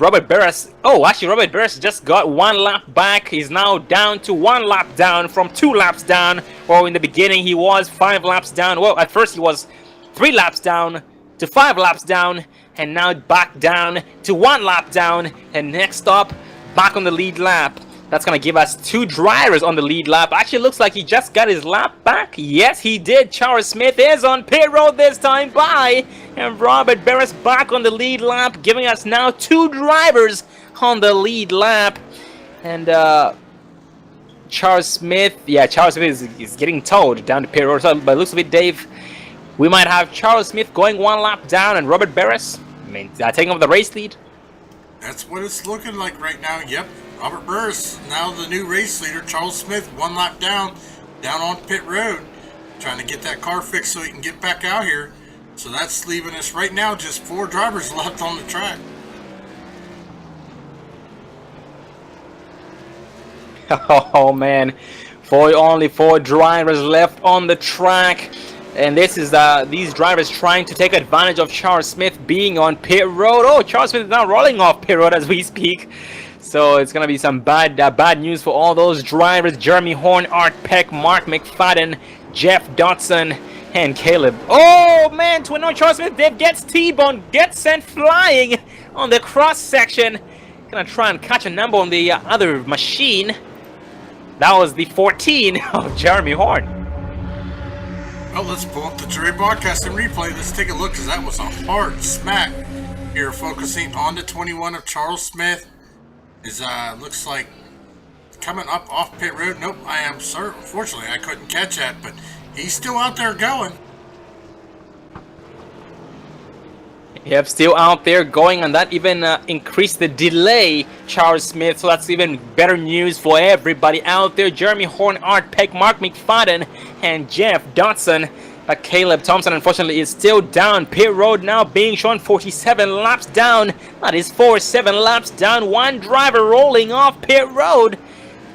Robert Barras. Oh, actually, Robert Barras just got 1 lap back. He's now down to 1 lap down from 2 laps down. Well, in the beginning, he was 5 laps down. Well, at first, he was 3 laps down to 5 laps down. And now back down to 1 lap down. And next stop, back on the lead lap. That's going to give us 2 drivers on the lead lap. Actually, looks like he just got his lap back. Yes, he did. Charles Smith is on pit road this time. Bye. And Robert Barras back on the lead lap, giving us now 2 drivers on the lead lap. And Charles Smith, yeah, Charles Smith is getting towed down to pit road. So, by the looks of it, Dave, we might have Charles Smith going 1 lap down and Robert Barras, taking over the race lead. That's what it's looking like right now. Yep. Robert Burris, now the new race leader. Charles Smith, 1 lap down on pit road, trying to get that car fixed so he can get back out here. So that's leaving us right now just 4 drivers left on the track. Oh man, only 4 drivers left on the track. And this is these drivers trying to take advantage of Charles Smith being on pit road. Oh, Charles Smith is now rolling off pit road as we speak. So it's going to be some bad news for all those drivers. Jeremy Horn, Art Peck, Mark McFadden, Jeff Dodson, and Caleb. Oh, man, to annoy Charles Smith, Dave gets T-boned, gets sent flying on the cross-section. Going to try and catch a number on the other machine. That was the 14 of Jeremy Horn. Well, let's pull up the jury broadcast and replay. Let's take a look, because that was a hard smack. Here, focusing on the 21 of Charles Smith. Looks like coming up off pit road. Nope, I am certain. Unfortunately, I couldn't catch that, but he's still out there going. Yep, still out there going, and that even increased the delay, Charles Smith. So that's even better news for everybody out there. Jeremy Horn, Art Peck, Mark McFadden, and Jeff Dodson. But Caleb Thompson, unfortunately, is still down pit road now, being shown 47 laps down. That is 7 laps down. 1 driver rolling off pit road.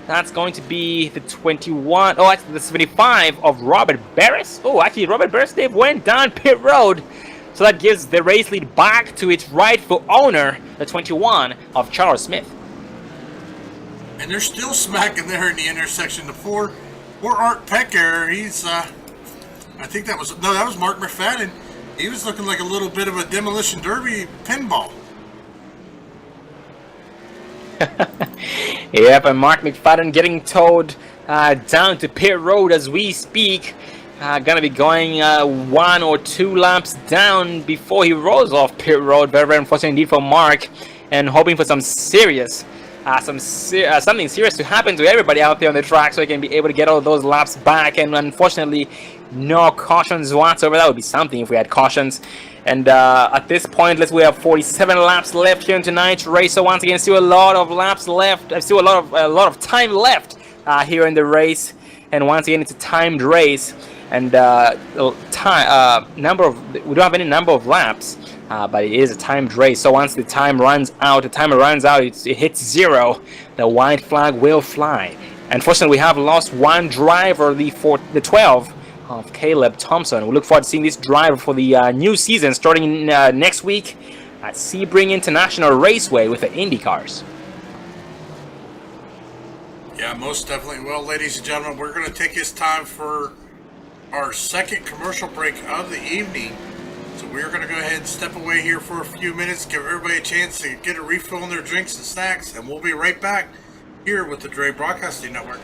That's going to be the 21. Oh, actually, the 75 of Robert Barras. Oh, actually, Robert Barras, Dave, went down pit road. So that gives the race lead back to its rightful owner, the 21 of Charles Smith. And they're still smacking there in the intersection. The 4 Art Peck error. He's, I think that was Mark McFadden. He was looking like a little bit of a demolition derby pinball. Yep, and Mark McFadden getting towed down to pit road as we speak. Gonna be going 1 or 2 laps down before he rolls off pit road. Very, very unfortunate indeed for Mark, and hoping for some serious, something serious to happen to everybody out there on the track, so he can be able to get all those laps back. And unfortunately, no cautions whatsoever. That would be something if we had cautions. And at this point, we have 47 laps left here in tonight's race. So once again, still a lot of laps left. Still a lot of time left here in the race. And once again, it's a timed race. and number of we don't have any number of laps, but it is a timed race. So once the timer runs out, it hits 0. The white flag will fly. Unfortunately, we have lost one driver, the 12 of Caleb Thompson. We look forward to seeing this driver for the new season starting next week at Sebring International Raceway with the Indy cars. Yeah, most definitely. Well, ladies and gentlemen, we're going to take this time for our second commercial break of the evening. So we're going to go ahead and step away here for a few minutes, give everybody a chance to get a refill on their drinks and snacks, and we'll be right back here with the Dre Broadcasting Network.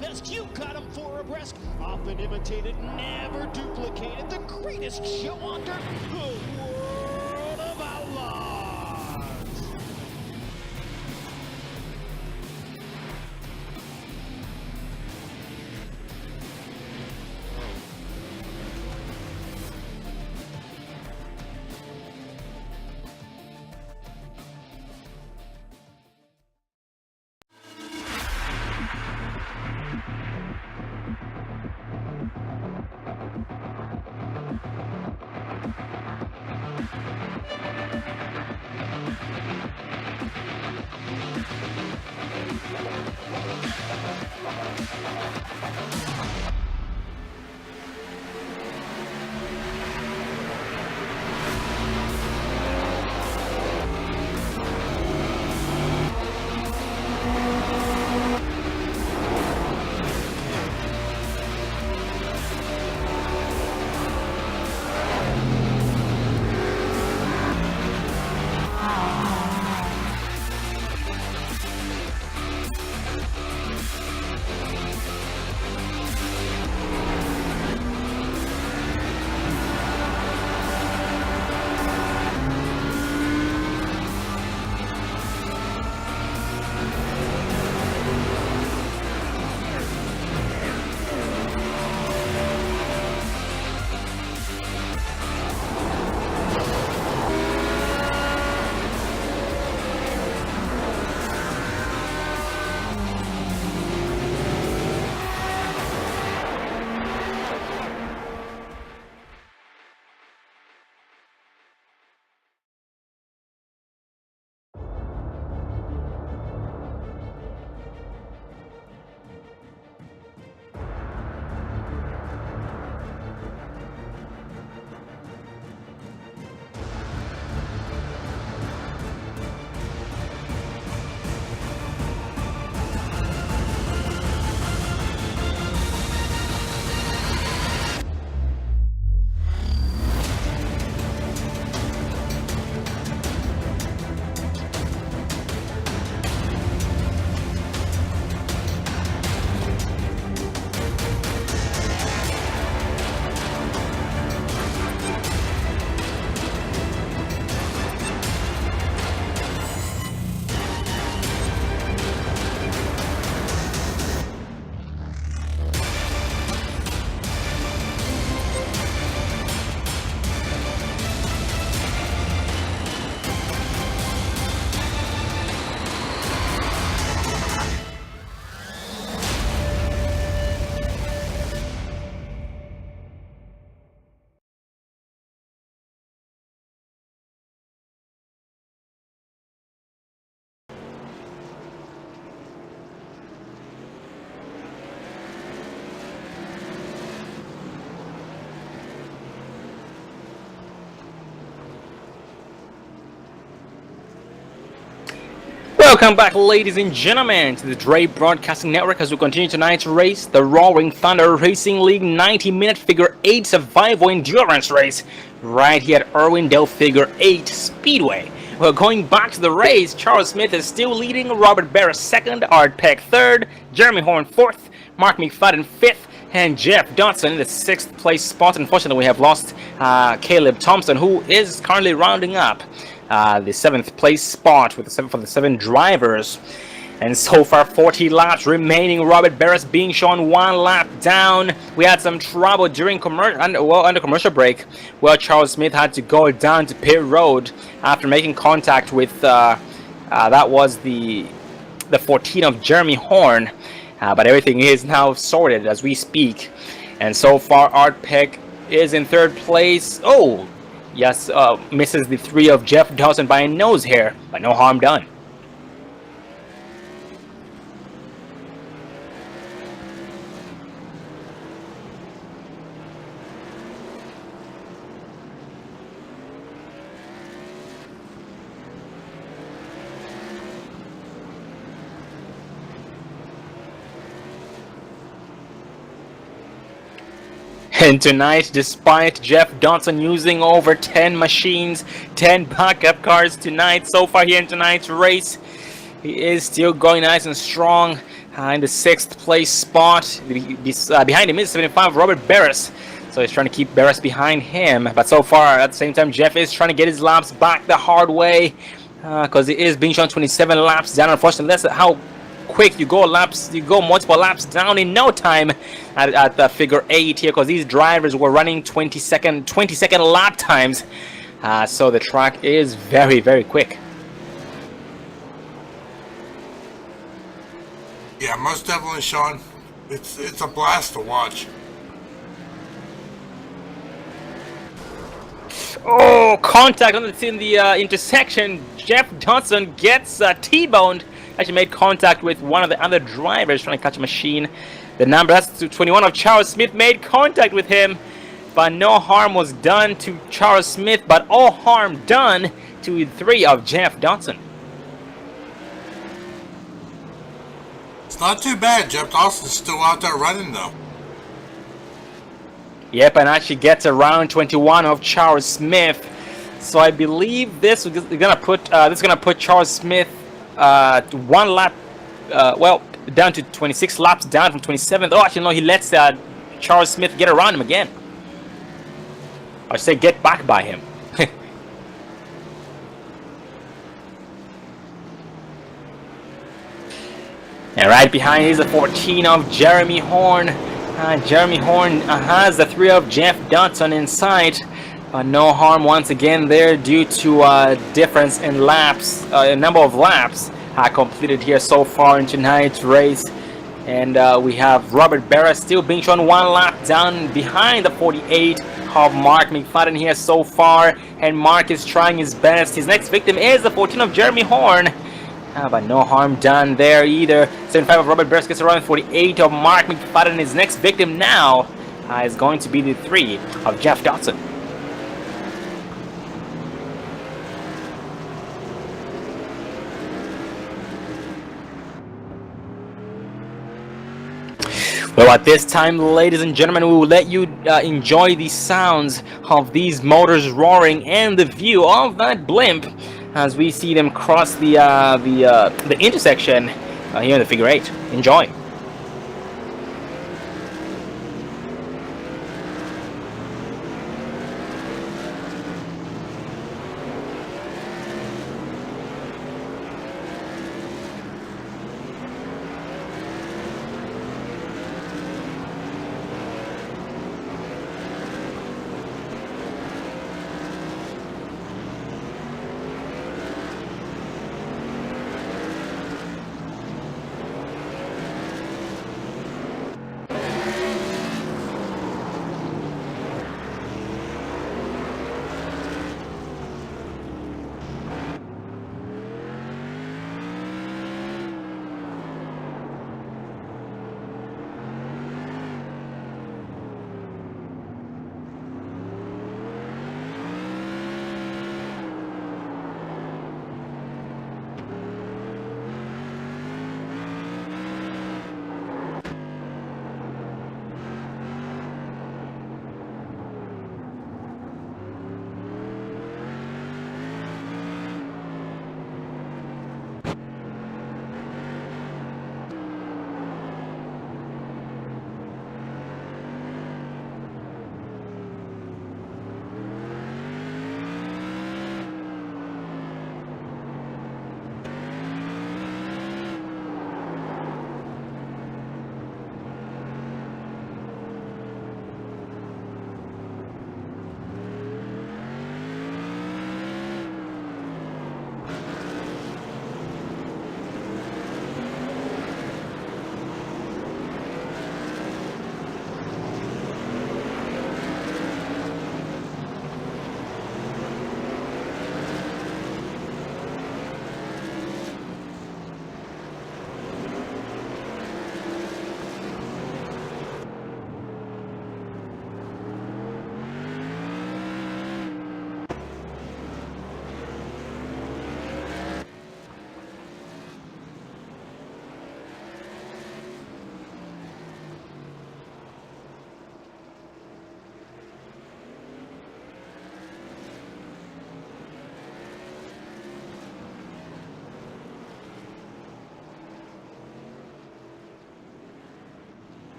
best, you got them 4 abreast. Often imitated, never duplicated. The greatest show on dirt, the World of Outlaws. Welcome back, ladies and gentlemen, to the Dre Broadcasting Network as we continue tonight's race, the Roaring Thunder Racing League 90-minute Figure 8 Survival Endurance Race, right here at Irwindale Figure 8 Speedway. Well, going back to the race, Charles Smith is still leading, Robert Barris second, Art Peck third, Jeremy Horn fourth, Mark McFadden fifth, and Jeff Dodson in the 6th place spot. Unfortunately, we have lost Caleb Thompson, who is currently rounding up the 7th place spot for the 7 drivers. And so far, 40 laps remaining. Robert Barris being shown 1 lap down. We had some trouble during under commercial break. Well, Charles Smith had to go down to pit road after making contact with that was the 14 of Jeremy Horn. But everything is now sorted as we speak. And so far, Art Peck is in 3rd place. Oh, yes, misses the 3 of Jeff Dawson by a nose hair, but no harm done. And tonight, despite Jeff Dodson using over 10 machines, 10 backup cars tonight, so far here in tonight's race, he is still going nice and strong in the 6th place spot. Behind him is 75 Robert Barris, so he's trying to keep Barris behind him. But so far, at the same time, Jeff is trying to get his laps back the hard way because he is being shown 27 laps down. Unfortunately, that's how quick you go multiple laps down in no time at the figure 8 here, because these drivers were running 20-second lap times, so the track is very, very quick. Yeah, most definitely, Sean. It's a blast to watch. Oh, contact in the intersection. Jeff Dodson gets T-boned. Actually made contact with one of the other drivers trying to catch a machine. The number, that's 21 of Charles Smith, made contact with him, but no harm was done to Charles Smith, but all harm done to 3 of Jeff Dodson. It's not too bad. Jeff Dawson's still out there running, though. Yep, and actually gets around 21 of Charles Smith. So I believe this is gonna put Charles Smith 1 lap, down to 26 laps down from 27th. Oh, actually, no, he lets Charles Smith get around him again. I say get back by him. And right behind is the 14 of Jeremy Horn. Jeremy Horn has the 3 of Jeff Dodson in sight. No harm once again there due to difference in laps, number of laps completed here so far in tonight's race. And we have Robert Barris still being shown 1 lap down behind the 48 of Mark McFadden here so far. And Mark is trying his best. His next victim is the 14 of Jeremy Horn. But no harm done there either. 75 of Robert Barris gets around 48 of Mark McFadden. His next victim now is going to be the 3 of Jeff Dodson. Well, at this time, ladies and gentlemen, we will let you enjoy the sounds of these motors roaring and the view of that blimp as we see them cross the intersection here in the figure 8. Enjoy.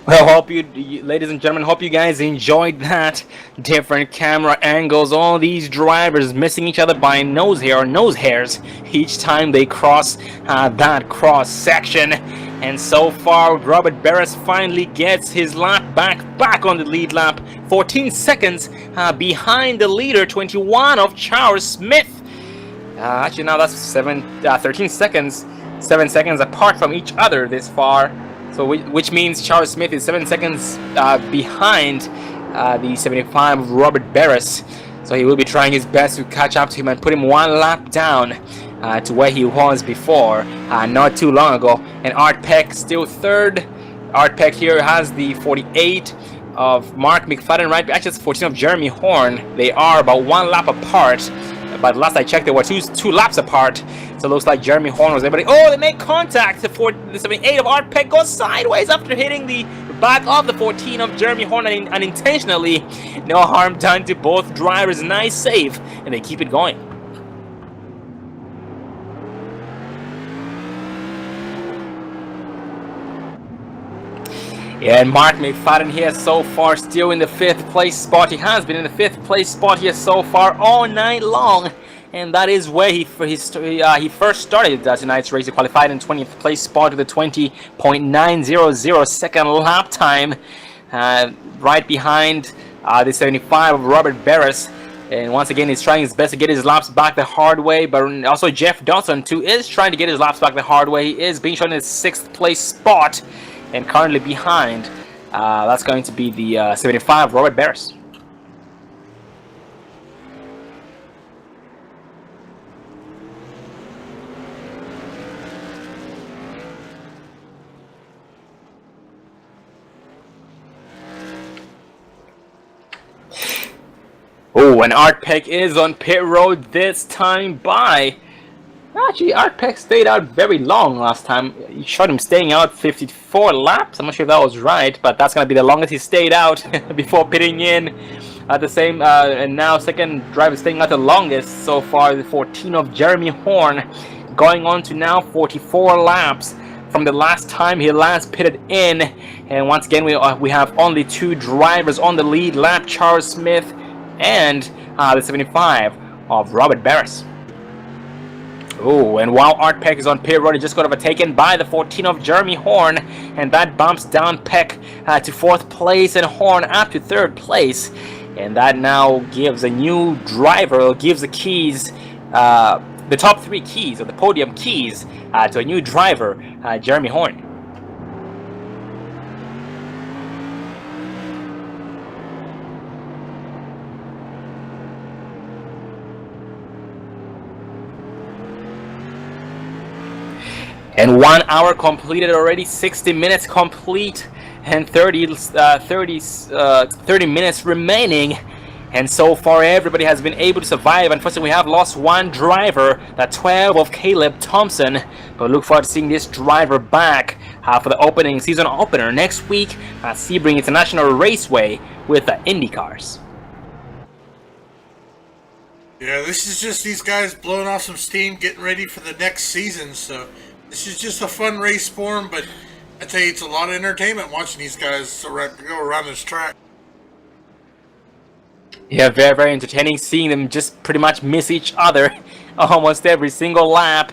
Well, hope ladies and gentlemen, hope you guys enjoyed that. Different camera angles, all these drivers missing each other by nose hair or nose hairs each time they cross that cross section. And so far, Robert Barris finally gets his lap back on the lead lap, 14 seconds behind the leader, 21 of Charles Smith. Actually, now that's 13 seconds, 7 seconds apart from each other this far. So which means Charles Smith is 7 seconds behind the 75 of Robert Barris. So he will be trying his best to catch up to him and put him one lap down to where he was before, not too long ago. And Art Peck still third. Art Peck here has the 48 of Mark McFadden, right? Actually, it's 14 of Jeremy Horn. They are about one lap apart. But last I checked, they were two laps apart. So it looks like Jeremy Horn was able to... Oh, they make contact. The 78 of Art Peck goes sideways after hitting the back of the 14 of Jeremy Horn unintentionally. No harm done to both drivers. Nice save. And they keep it going. Yeah, and Mark McFadden here so far still in the 5th place spot. He has been in the 5th place spot here so far all night long. And that is where he first started tonight's race. He qualified in 20th place spot with a 20.900 second lap time. Right behind the 75 of Robert Barris. And once again, he's trying his best to get his laps back the hard way. But also Jeff Dodson too is trying to get his laps back the hard way. He is being shown in his 6th place spot. And currently behind, that's going to be the 75 Robert Barris. Oh, and Art Peck is on pit road this time by... Actually, Art Peck stayed out very long last time. You showed him staying out 54 laps. I'm not sure if that was right, but that's going to be the longest he stayed out before pitting in. At the same, and now second driver staying out the longest so far, the 14 of Jeremy Horn, going on to now 44 laps from the last time he last pitted in. And once again, we have only 2 drivers on the lead lap, Charles Smith and the 75 of Robert Barris. Oh, and while Art Peck is on pit road, he just got overtaken by the 14 of Jeremy Horn, and that bumps down Peck to 4th place and Horn up to 3rd place. And that now gives a new driver, gives the keys, the top 3 keys, or the podium keys, to a new driver, Jeremy Horn. And 1 hour completed already, 60 minutes complete, and 30 minutes remaining. And so far, everybody has been able to survive. Unfortunately, we have lost 1 driver, the 12 of Caleb Thompson. But look forward to seeing this driver back for the season opener next week at Sebring International Raceway with the IndyCars. Yeah, this is just these guys blowing off some steam, getting ready for the next season, so... This is just a fun race for them, but I tell you, it's a lot of entertainment watching these guys go around this track. Yeah, very, very entertaining seeing them just pretty much miss each other almost every single lap.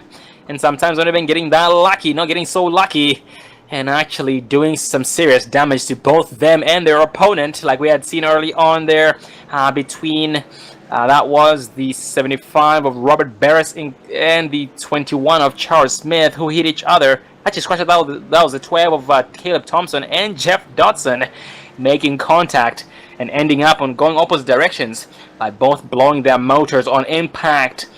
And sometimes not even getting that lucky, not getting so lucky, and actually doing some serious damage to both them and their opponent, like we had seen early on there between... that was the 75 of Robert Barris and the 21 of Charles Smith, who hit each other. Actually, scratch that was the 12 of Caleb Thompson and Jeff Dodson making contact and ending up on going opposite directions by both blowing their motors on impact.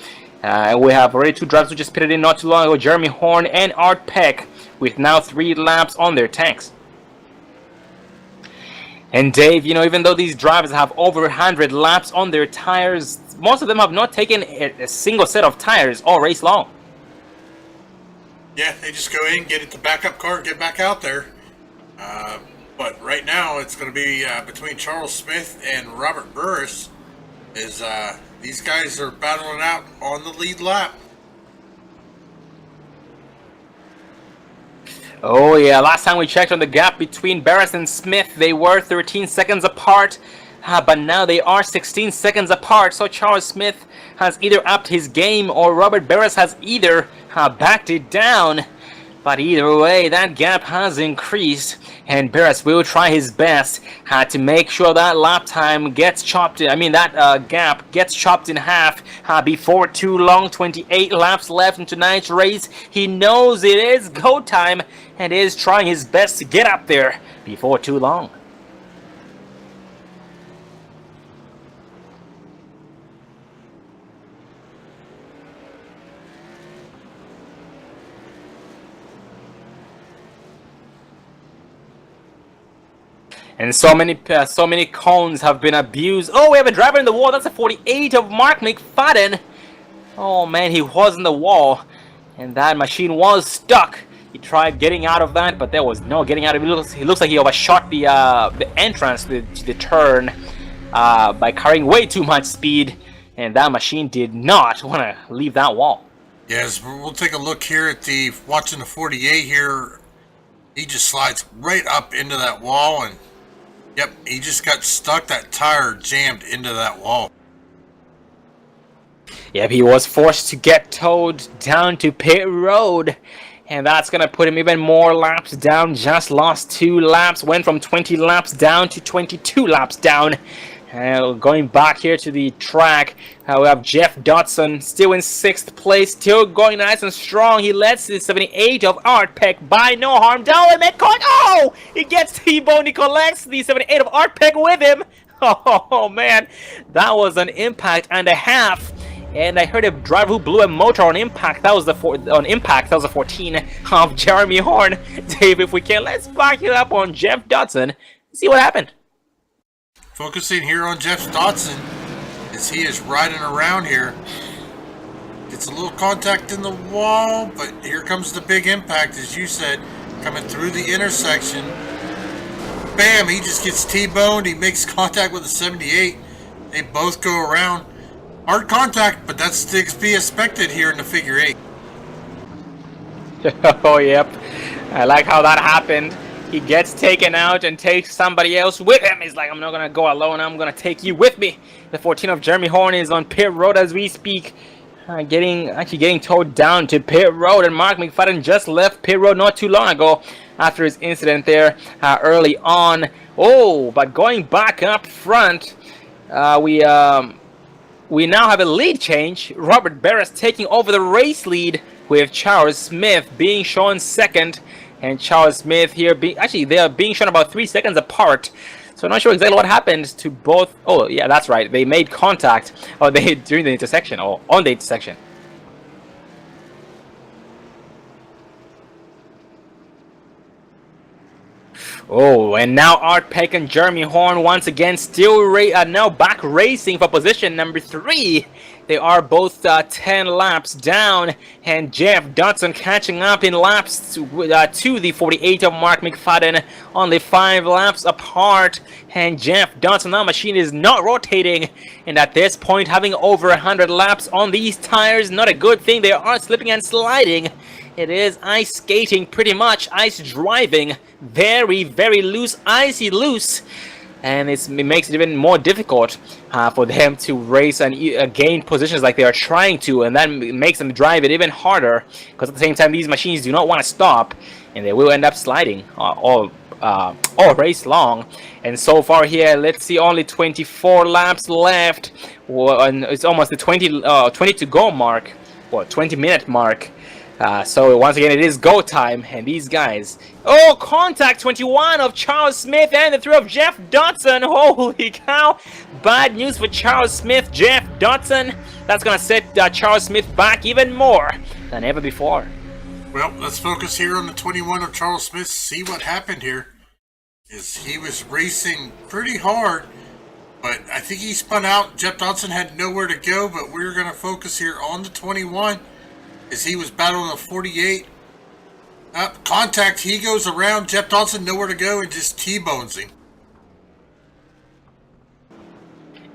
We have already 2 drivers who just pitted in not too long ago, Jeremy Horn and Art Peck, with now 3 laps on their tanks. And Dave, you know, even though these drivers have over 100 laps on their tires, most of them have not taken a single set of tires all race long. Yeah, they just go in, get it the backup car, get back out there. But right now, it's going to be between Charles Smith and Robert Barris. These guys are battling out on the lead lap. Oh yeah, last time we checked on the gap between Barris and Smith, they were 13 seconds apart. But now they are 16 seconds apart, so Charles Smith has either upped his game or Robert Barris has either backed it down. But either way, that gap has increased, and Barris will try his best to make sure that lap time gets chopped. That gap gets chopped in half before too long. 28 laps left in tonight's race. He knows it is go time and is trying his best to get up there before too long. And so many cones have been abused. Oh, we have a driver in the wall. That's a 48 of Mark McFadden. Oh man, he was in the wall, and that machine was stuck. He tried getting out of that, but there was no getting out of it. It looks like he overshot the entrance to the turn by carrying way too much speed, and that machine did not want to leave that wall. Yes, we'll take a look here at watching the 48 here. He just slides right up into that wall, and yep, he just got stuck. That tire jammed into that wall. Yep, he was forced to get towed down to pit road, and that's going to put him even more laps down. Just lost 2 laps, went from 20 laps down to 22 laps down. Going back here to the track, we have Jeff Dodson still in 6th place, still going nice and strong. He lets the 78 of Art Peck by no harm down and McCoy. Oh! He gets T-Bone. He collects the 78 of Art Peck with him. Oh man, that was an impact and a half. And I heard a driver who blew a motor on impact. That was the 14 of Jeremy Horn. Dave, if we can, let's back it up on Jeff Dodson. See what happened. Focusing here on Jeff Dodson as he is riding around here. Gets a little contact in the wall, but here comes the big impact, as you said, coming through the intersection. Bam! He just gets T-boned. He makes contact with the 78. They both go around. Hard contact, but that's to be expected here in the figure 8. Oh, yep. I like how that happened. He gets taken out and takes somebody else with him. He's like, I'm not going to go alone. I'm going to take you with me. The 14 of Jeremy Horn is on pit road as we speak. Getting towed down to pit road. And Mark McFadden just left pit road not too long ago after his incident there early on. Oh, but going back up front, we now have a lead change. Robert Barris taking over the race lead with Charles Smith being shown second. And Charles Smith here they are being shown about 3 seconds apart. So I'm not sure exactly what happened to both. Oh yeah, that's right. They made contact during the intersection or on the intersection. Oh, and now Art Peck and Jeremy Horn once again still now back racing for position number 3. They are both 10 laps down, and Jeff Dodson catching up in laps to the 48 of Mark McFadden, only 5 laps apart. And Jeff Dodson, that machine is not rotating, and at this point having over 100 laps on these tires, not a good thing. They are slipping and sliding. It is ice skating, pretty much ice driving, very, very loose, icy loose. And it makes it even more difficult for them to race and gain positions like they are trying to, and that makes them drive it even harder, because at the same time these machines do not want to stop, and they will end up sliding all race long. And so far here, let's see, only 24 laps left, and it's almost the 20 to go mark, or 20-minute mark. So once again, it is go time, and these guys... Oh, contact 21 of Charles Smith and the 3 of Jeff Dodson. Holy cow. Bad news for Charles Smith, Jeff Dodson. That's going to set Charles Smith back even more than ever before. Well, let's focus here on the 21 of Charles Smith, see what happened here. He was racing pretty hard, but I think he spun out. Jeff Dodson had nowhere to go, but we're going to focus here on the 21. As he was battling a 48. Contact, he goes around. Jeff Dodson nowhere to go and just T-bones him.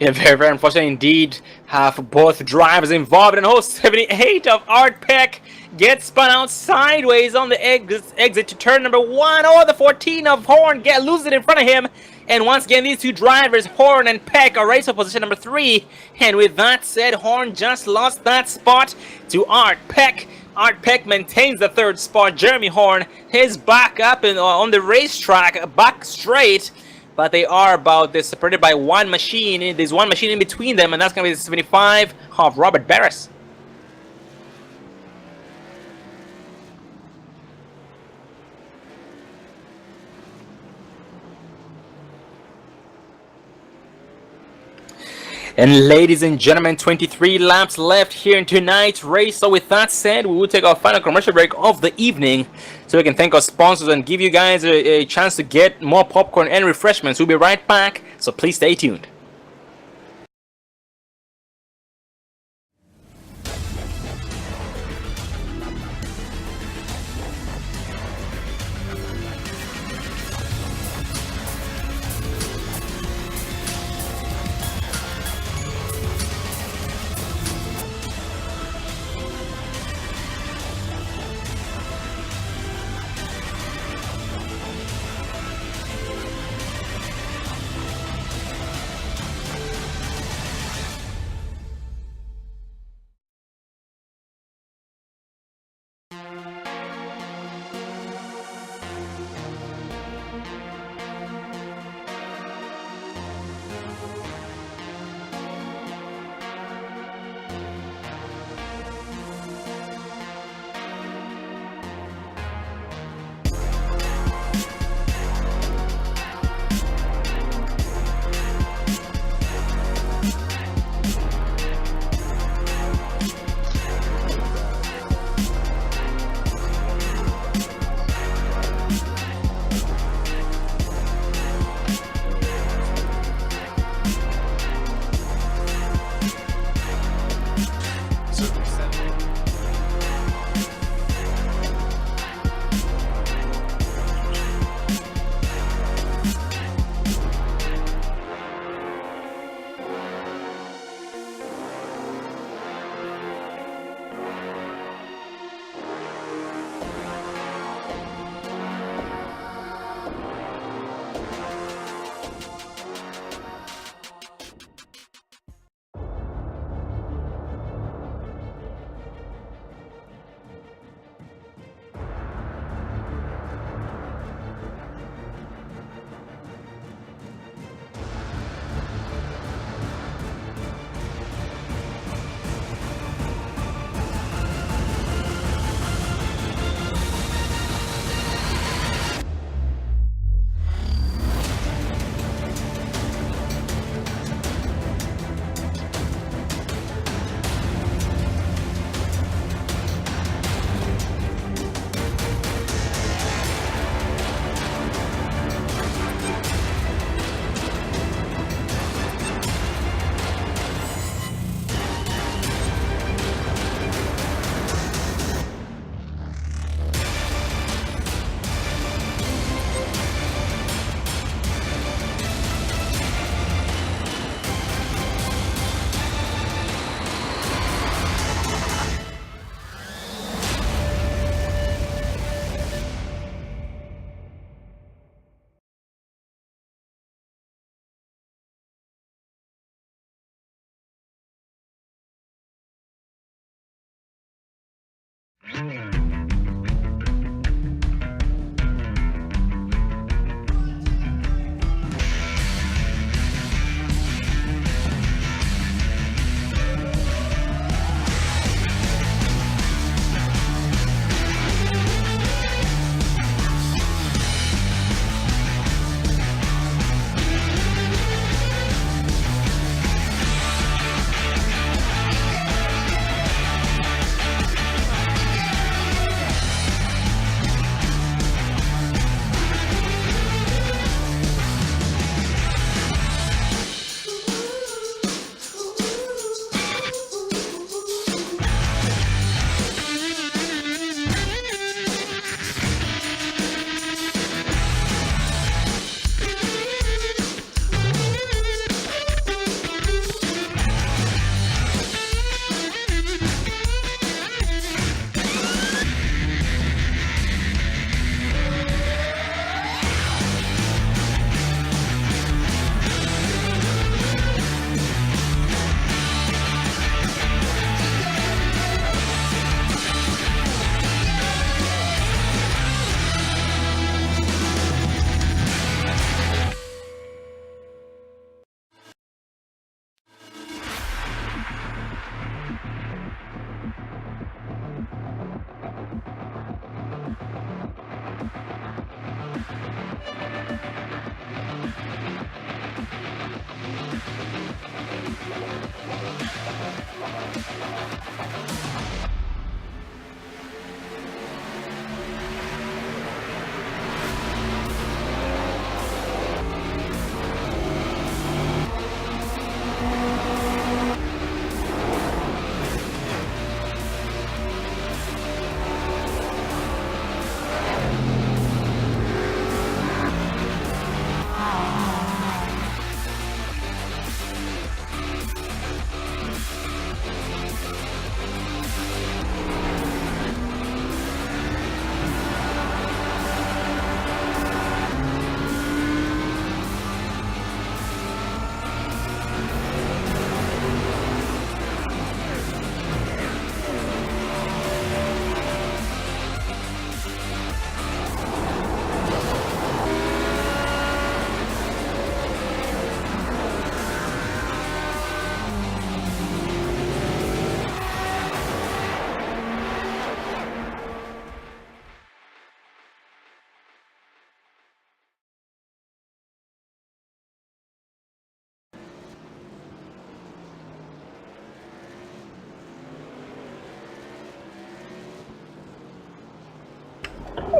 Yeah, very, very unfortunate indeed. Have both drivers involved, and hole 78 of Art Peck gets spun out sideways on the exit to turn number 1. Oh, the 14 of Horn loses it in front of him. And once again, these two drivers, Horn and Peck, are racing for position number 3. And with that said, Horn just lost that spot to Art Peck. Art Peck maintains the 3rd spot. Jeremy Horn is back up on the racetrack, back straight. But they are they're separated by one machine. There's one machine in between them, and that's going to be the 75 of Robert Barris. And ladies and gentlemen, 23 laps left here in tonight's race. So with that said, we will take our final commercial break of the evening so we can thank our sponsors and give you guys a chance to get more popcorn and refreshments. We'll be right back, so please stay tuned.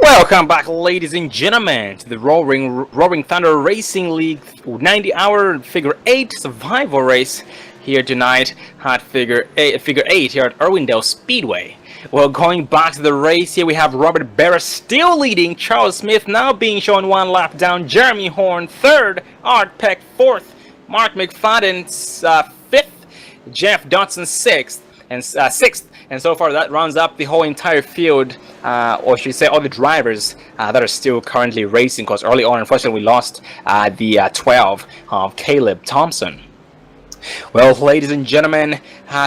Welcome back, ladies and gentlemen, to the Roaring Thunder Racing League 90-hour Figure 8 survival race here tonight at Figure 8 here at Irwindale Speedway. Well, going back to the race here, we have Robert Barra still leading, Charles Smith now being shown one lap down, Jeremy Horn third, Art Peck fourth, Mark McFadden fifth, Jeff Dodson sixth, and so far that rounds up the whole entire field, or should we say all the drivers that are still currently racing, because early on, unfortunately, we lost the 12 of Caleb Thompson. Well, ladies and gentlemen,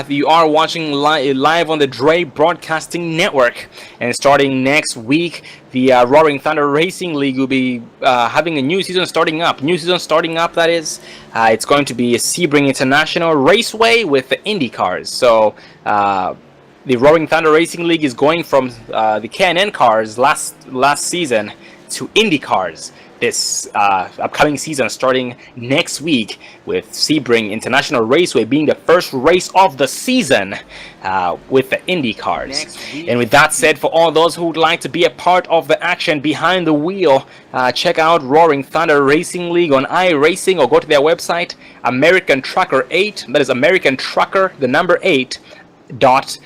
you are watching live on the Dre Broadcasting Network, and starting next week, the Roaring Thunder Racing League will be having a new season starting up. That is. It's going to be a Sebring International Raceway with the Indy cars. So the Roaring Thunder Racing League is going from the K&N cars last season to Indy cars this upcoming season, starting next week, with Sebring International Raceway being the first race of the season with the Indy cars. And with that said, for all those who would like to be a part of the action behind the wheel, check out Roaring Thunder Racing League on iRacing, or go to their website, American Trucker 8, that is American Trucker, the number 8, .wix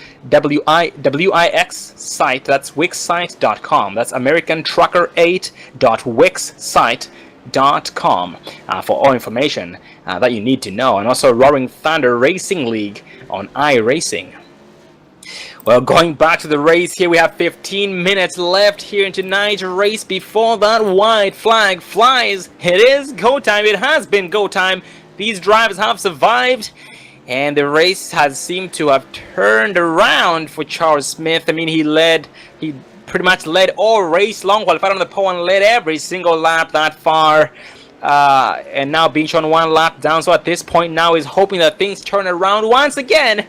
site, that's wixsite.com. That's American Trucker 8.wixsite.com for all information that you need to know, and also Roaring Thunder Racing League on iRacing. Well, going back to the race here, we have 15 minutes left here in tonight's race before that white flag flies. It is go time. It has been go time. These drivers have survived, and the race has seemed to have turned around for Charles Smith. I mean, he pretty much led all race long, qualified on the pole and led every single lap that far. And now being shown one lap down. So at this point now he's hoping that things turn around once again,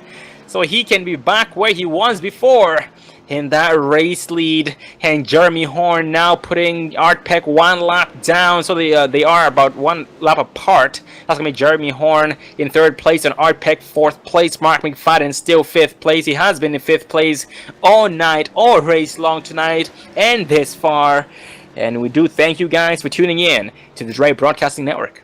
so he can be back where he was before in that race lead. And Jeremy Horn now putting Art Peck one lap down, so they are about one lap apart. That's gonna be Jeremy Horn in third place and Art Peck fourth place. Mark McFadden still fifth place. He has been in fifth place all night, all race long tonight, and this far. And we do thank you guys for tuning in to the Dre Broadcasting Network.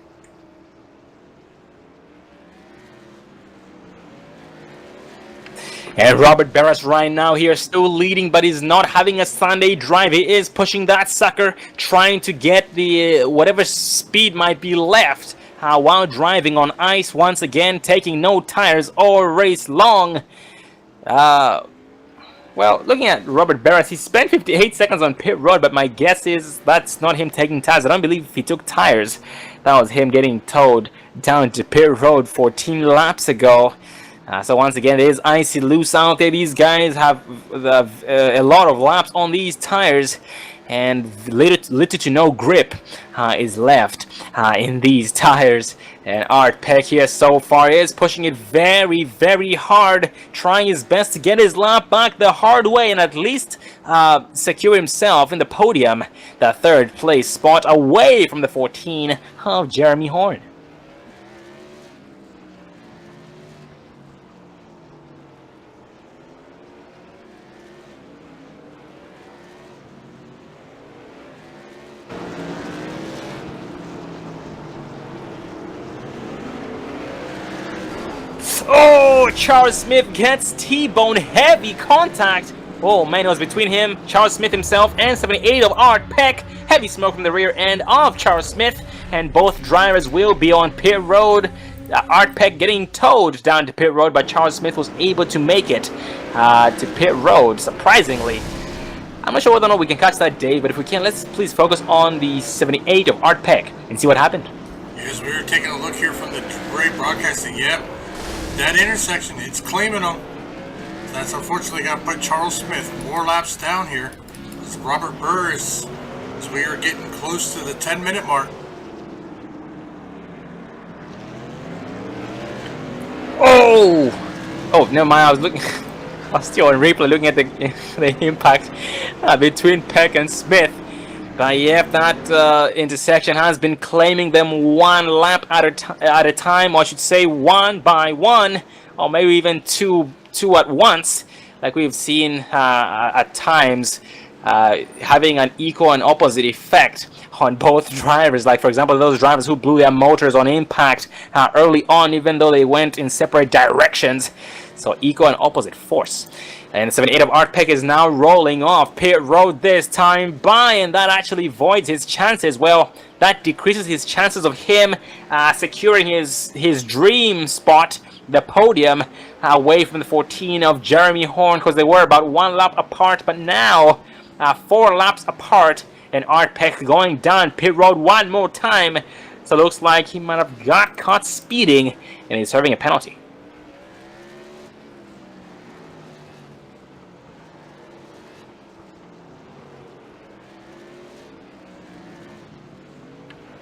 And Robert Barras right now here still leading, but he's not having a Sunday drive. He is pushing that sucker, trying to get the whatever speed might be left while driving on ice once again, taking no tires all race long. Well, looking at Robert Barras, he spent 58 seconds on pit road, but my guess is that's not him taking tires. I don't believe he took tires. That was him getting towed down to pit road 14 laps ago. So once again, it is icy loose out there. These guys have a lot of laps on these tires, and little to no grip is left in these tires. And Art Peck here so far is pushing it very, very hard, trying his best to get his lap back the hard way and at least secure himself in the podium, the third place spot, away from the 14 of Jeremy Horn. Oh, Charles Smith gets T-bone heavy contact. Oh man, it was between him, Charles Smith himself, and 78 of Art Peck. Heavy smoke from the rear end of Charles Smith, and both drivers will be on pit road. Art Peck getting towed down to pit road, but Charles Smith was able to make it to pit road, surprisingly. I'm not sure whether or not we can catch that, Dave, but if we can, let's please focus on the 78 of Art Peck and see what happened. Yes, we were taking a look here from the great broadcasting. Yep, that intersection, it's claiming them. That's unfortunately going to put Charles Smith more laps down here. It's Robert Burris, as we are getting close to the 10-minute mark. Oh, never mind. I was looking. I was still on replay, looking at the impact between Peck and Smith. But yeah, that intersection has been claiming them one lap at a time, or I should say, one by one, or maybe even two at once, like we've seen at times, having an equal and opposite effect on both drivers. Like, for example, those drivers who blew their motors on impact early on, even though they went in separate directions. So equal and opposite force. And 78 of Art Peck is now rolling off pit road this time by, and that actually voids his chances. Well, that decreases his chances of him securing his dream spot, the podium, away from the 14 of Jeremy Horn, because they were about one lap apart, but now 4 laps apart, and Art Peck going down pit road one more time. So it looks like he might have got caught speeding, and he's serving a penalty.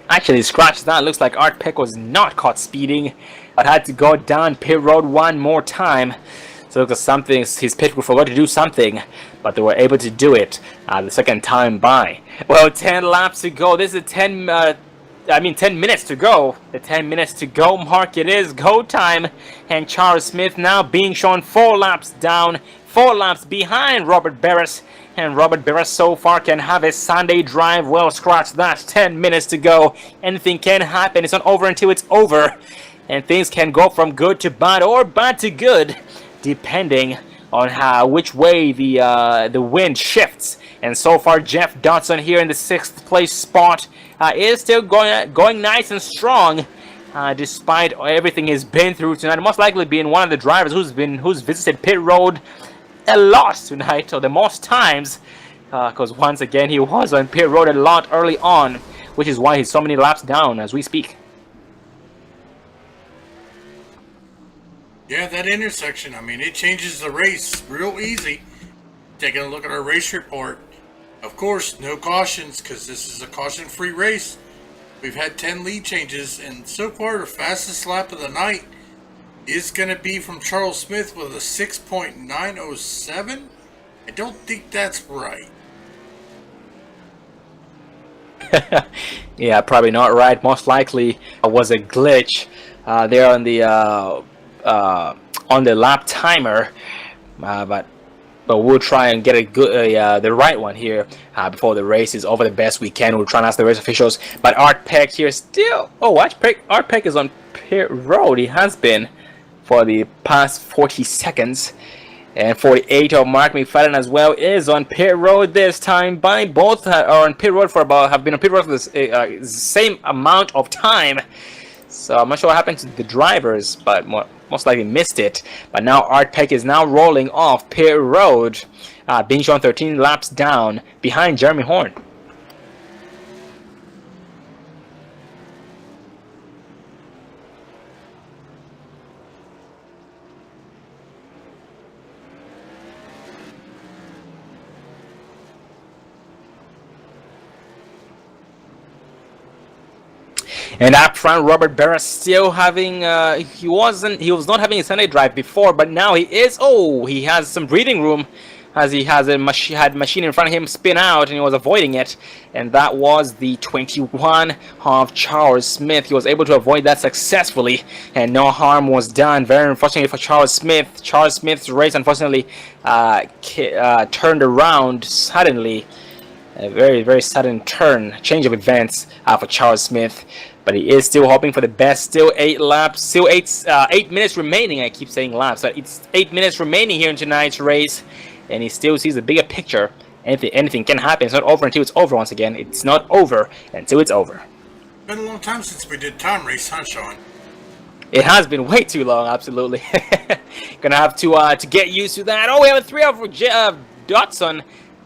Actually, scratch that. Looks like Art Peck was not caught speeding, but had to go down pit road one more time. So it looks like something, his pit crew forgot to do something, but they were able to do it the second time by. Well, 10 laps to go. This is 10 minutes to go. The 10 minutes to go mark, it is go time. And Charles Smith now being shown 4 laps down, 4 laps behind Robert Barris. And Robert Barris so far can have a Sunday drive. Well, scratch that. 10 minutes to go. Anything can happen. It's not over until it's over. And things can go from good to bad or bad to good, depending on which way the wind shifts. And so far, Jeff Dodson here in the 6th place spot is still going nice and strong, despite everything he's been through tonight. Most likely being one of the drivers who's visited pit road a lot tonight, or the most times, because once again he was on pit road a lot early on, which is why he's so many laps down as we speak. Yeah, that intersection, I mean, it changes the race real easy. Taking a look at our race report, of course, no cautions, because this is a caution-free race. We've had 10 lead changes, and so far the fastest lap of the night is going to be from Charles Smith with a 6.907. I don't think that's right. Yeah, probably not right. Most likely was a glitch there on the lap timer, but we'll try and get a good the right one here before the race is over the best we can. We'll try and ask the race officials. But Art Peck here still. Oh, watch, Art Peck is on pit road. He has been for the past 40 seconds. And 48 of Mark McFadden as well is on pit road this time. By both are on pit road have been on pit road for the same amount of time. So I'm not sure what happened to the drivers, but most likely missed it. But now Art Peck is now rolling off pit road, being shown 13 laps down behind Jeremy Horn. And up front, Robert Barris still having he was not having a Sunday drive before, but now he is. Oh, he has some breathing room, as he has had machine in front of him spin out, and he was avoiding it. And that was the 21 of Charles Smith. He was able to avoid that successfully, and no harm was done. Very unfortunately for Charles Smith. Charles Smith's race unfortunately turned around suddenly. A very, very sudden change of events for Charles Smith. But he is still hoping for the best. Still 8 laps. Still 8 minutes remaining. I keep saying laps. But it's 8 minutes remaining here in tonight's race. And he still sees the bigger picture. Anything can happen. It's not over until it's over once again. It's not over until it's over. Been a long time since we did time race, huh, Sean? It has been way too long, absolutely. Gonna have to get used to that. Oh, we have a 3 of Dotson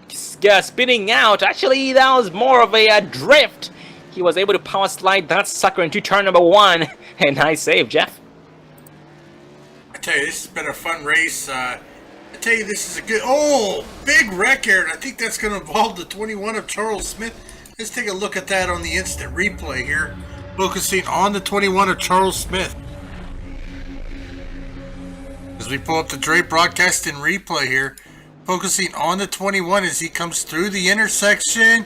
spinning out. Actually, that was more of a drift. He was able to power slide that sucker into turn number 1. And nice save, Jeff. I tell you, this has been a fun race. I tell you, this is a good... Oh, big wreck here. I think that's going to involve the 21 of Charles Smith. Let's take a look at that on the instant replay here. Focusing on the 21 of Charles Smith. As we pull up the Dre broadcast in replay here. Focusing on the 21 as he comes through the intersection.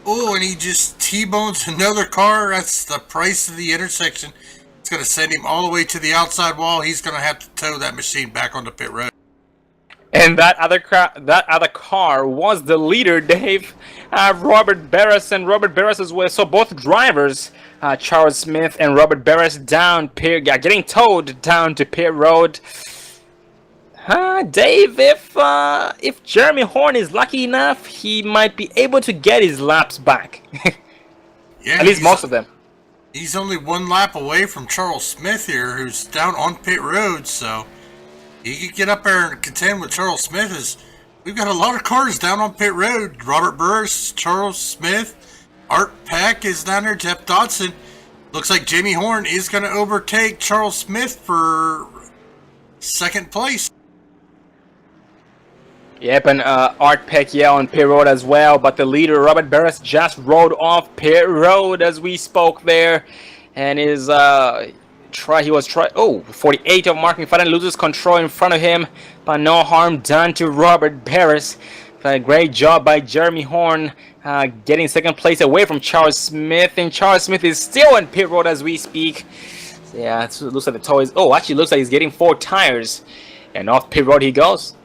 Oh, and he just T-bones another car. That's the price of the intersection. It's going to send him all the way to the outside wall. He's going to have to tow that machine back onto pit road. And that other car was the leader, Dave. Robert Barris and Robert Barris as well. So both drivers, Charles Smith and Robert Barris, getting towed down to pit road. Dave, if Jeremy Horn is lucky enough, he might be able to get his laps back. Yeah, at least most of them. He's only 1 lap away from Charles Smith here, who's down on pit road, so he could get up there and contend with Charles Smith. We've got a lot of cars down on pit road. Robert Burris, Charles Smith, Art Peck is down there, Jeff Dodson. Looks like Jamie Horn is going to overtake Charles Smith for 2nd place. Yep, and Art Peck, on pit road as well. But the leader, Robert Barris, just rode off pit road as we spoke there. And he was 48 of Mark McFadden loses control in front of him. But no harm done to Robert Barris. A great job by Jeremy Horn getting 2nd place away from Charles Smith. And Charles Smith is still on pit road as we speak. So yeah, it looks like the tow is... Oh, actually looks like he's getting 4 tires. And off pit road he goes.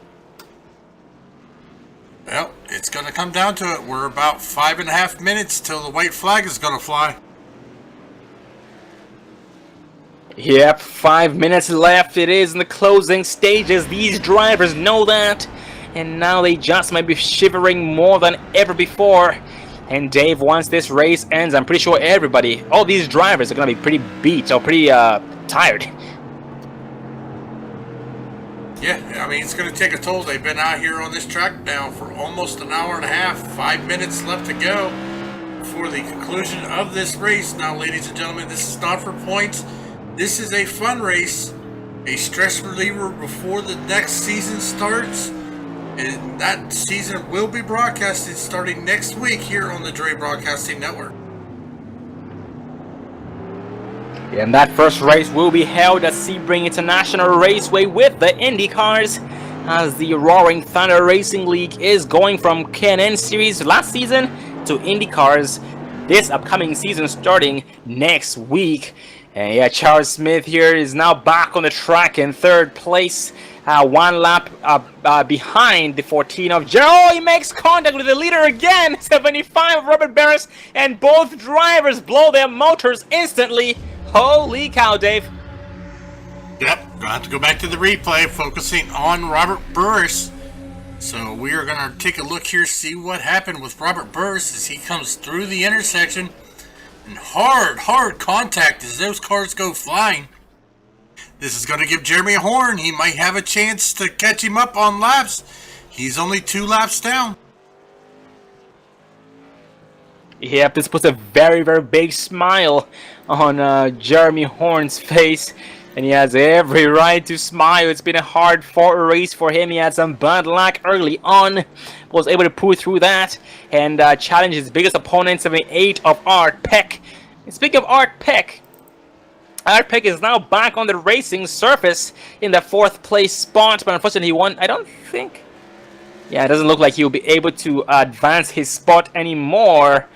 Well, it's going to come down to it. We're about 5.5 minutes till the white flag is going to fly. Yep, 5 minutes left. It is in the closing stages. These drivers know that. And now they just might be shivering more than ever before. And Dave, once this race ends, I'm pretty sure all these drivers are going to be pretty beat or pretty tired. Yeah, I mean, it's going to take a toll. They've been out here on this track now for almost an hour and a half. 5 minutes left to go before the conclusion of this race. Now, ladies and gentlemen, this is not for points. This is a fun race, a stress reliever before the next season starts. And that season will be broadcasted starting next week here on the Dre Broadcasting Network. And that first race will be held at Sebring International Raceway with the Indy cars, as the Roaring Thunder Racing League is going from K&N Series last season to Indy cars this upcoming season starting next week. And yeah, Charles Smith here is now back on the track in 3rd place, 1 lap behind the 14 of Joe. Oh, he makes contact with the leader again, 75 of Robert Barris, and both drivers blow their motors instantly. Holy cow, Dave. Yep, gonna have to go back to the replay, focusing on Robert Burris. So we are gonna take a look here, see what happened with Robert Burris as he comes through the intersection. And hard contact as those cars go flying. This is gonna give Jeremy Horn, he might have a chance to catch him up on laps. He's only 2 laps down. Yep, this puts a very, very big smile on Jeremy Horn's face. And he has every right to smile. It's been a hard-fought race for him. He had some bad luck early on. Was able to pull through that and challenge his biggest opponent, 78 of Art Peck. And speaking of Art Peck is now back on the racing surface in the 4th place spot. But unfortunately he won. I don't think... Yeah, it doesn't look like he'll be able to advance his spot anymore.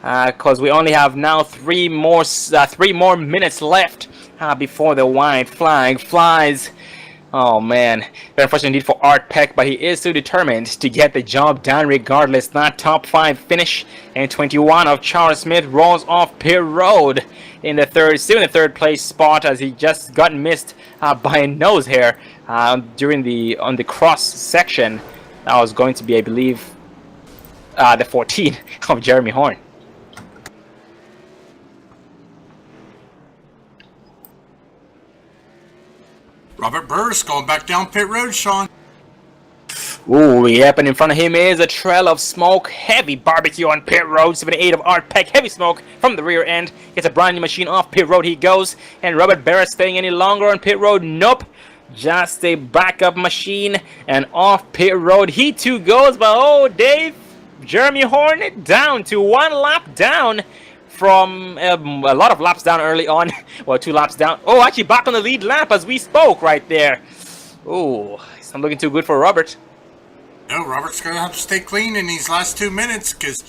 Because we only have now 3 more minutes left before the white flag flies. Oh man, very unfortunate indeed for Art Peck, but he is still determined to get the job done regardless. That top 5 finish, and 21 of Charles Smith rolls off pit road. in the third place spot, as he just got missed by a nose hair on the cross section. That was going to be, I believe, the 14 of Jeremy Horn. Robert Burris going back down pit road, Sean. Ooh, yep, and in front of him is a trail of smoke. Heavy barbecue on pit road. 78 of Art Peck. Heavy smoke from the rear end. Gets a brand new machine off pit road. He goes. And Robert Barrett staying any longer on pit road? Nope. Just a backup machine. And off pit road he too goes. But oh, Dave, Jeremy Horn down to 1 lap down from a lot of laps down early on. Well, 2 laps down. Oh, actually back on the lead lap as we spoke right there. Oh, it's not looking too good for Robert. No, Robert's going to have to stay clean in these last 2 minutes because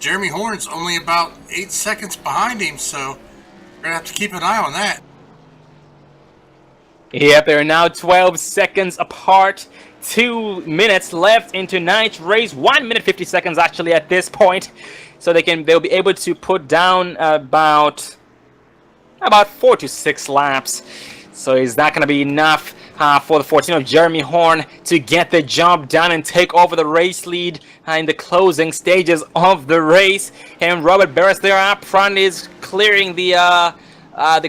Jeremy Horn's only about 8 seconds behind him, so we're going to have to keep an eye on that. Yep, they're now 12 seconds apart. 2 minutes left in tonight's race. 1 minute 50 seconds actually at this point. So they'll be able to put down about 4 to 6 laps. So is that going to be enough for the 14 of Jeremy Horn to get the job done and take over the race lead in the closing stages of the race? And Robert Barris there up front is clearing the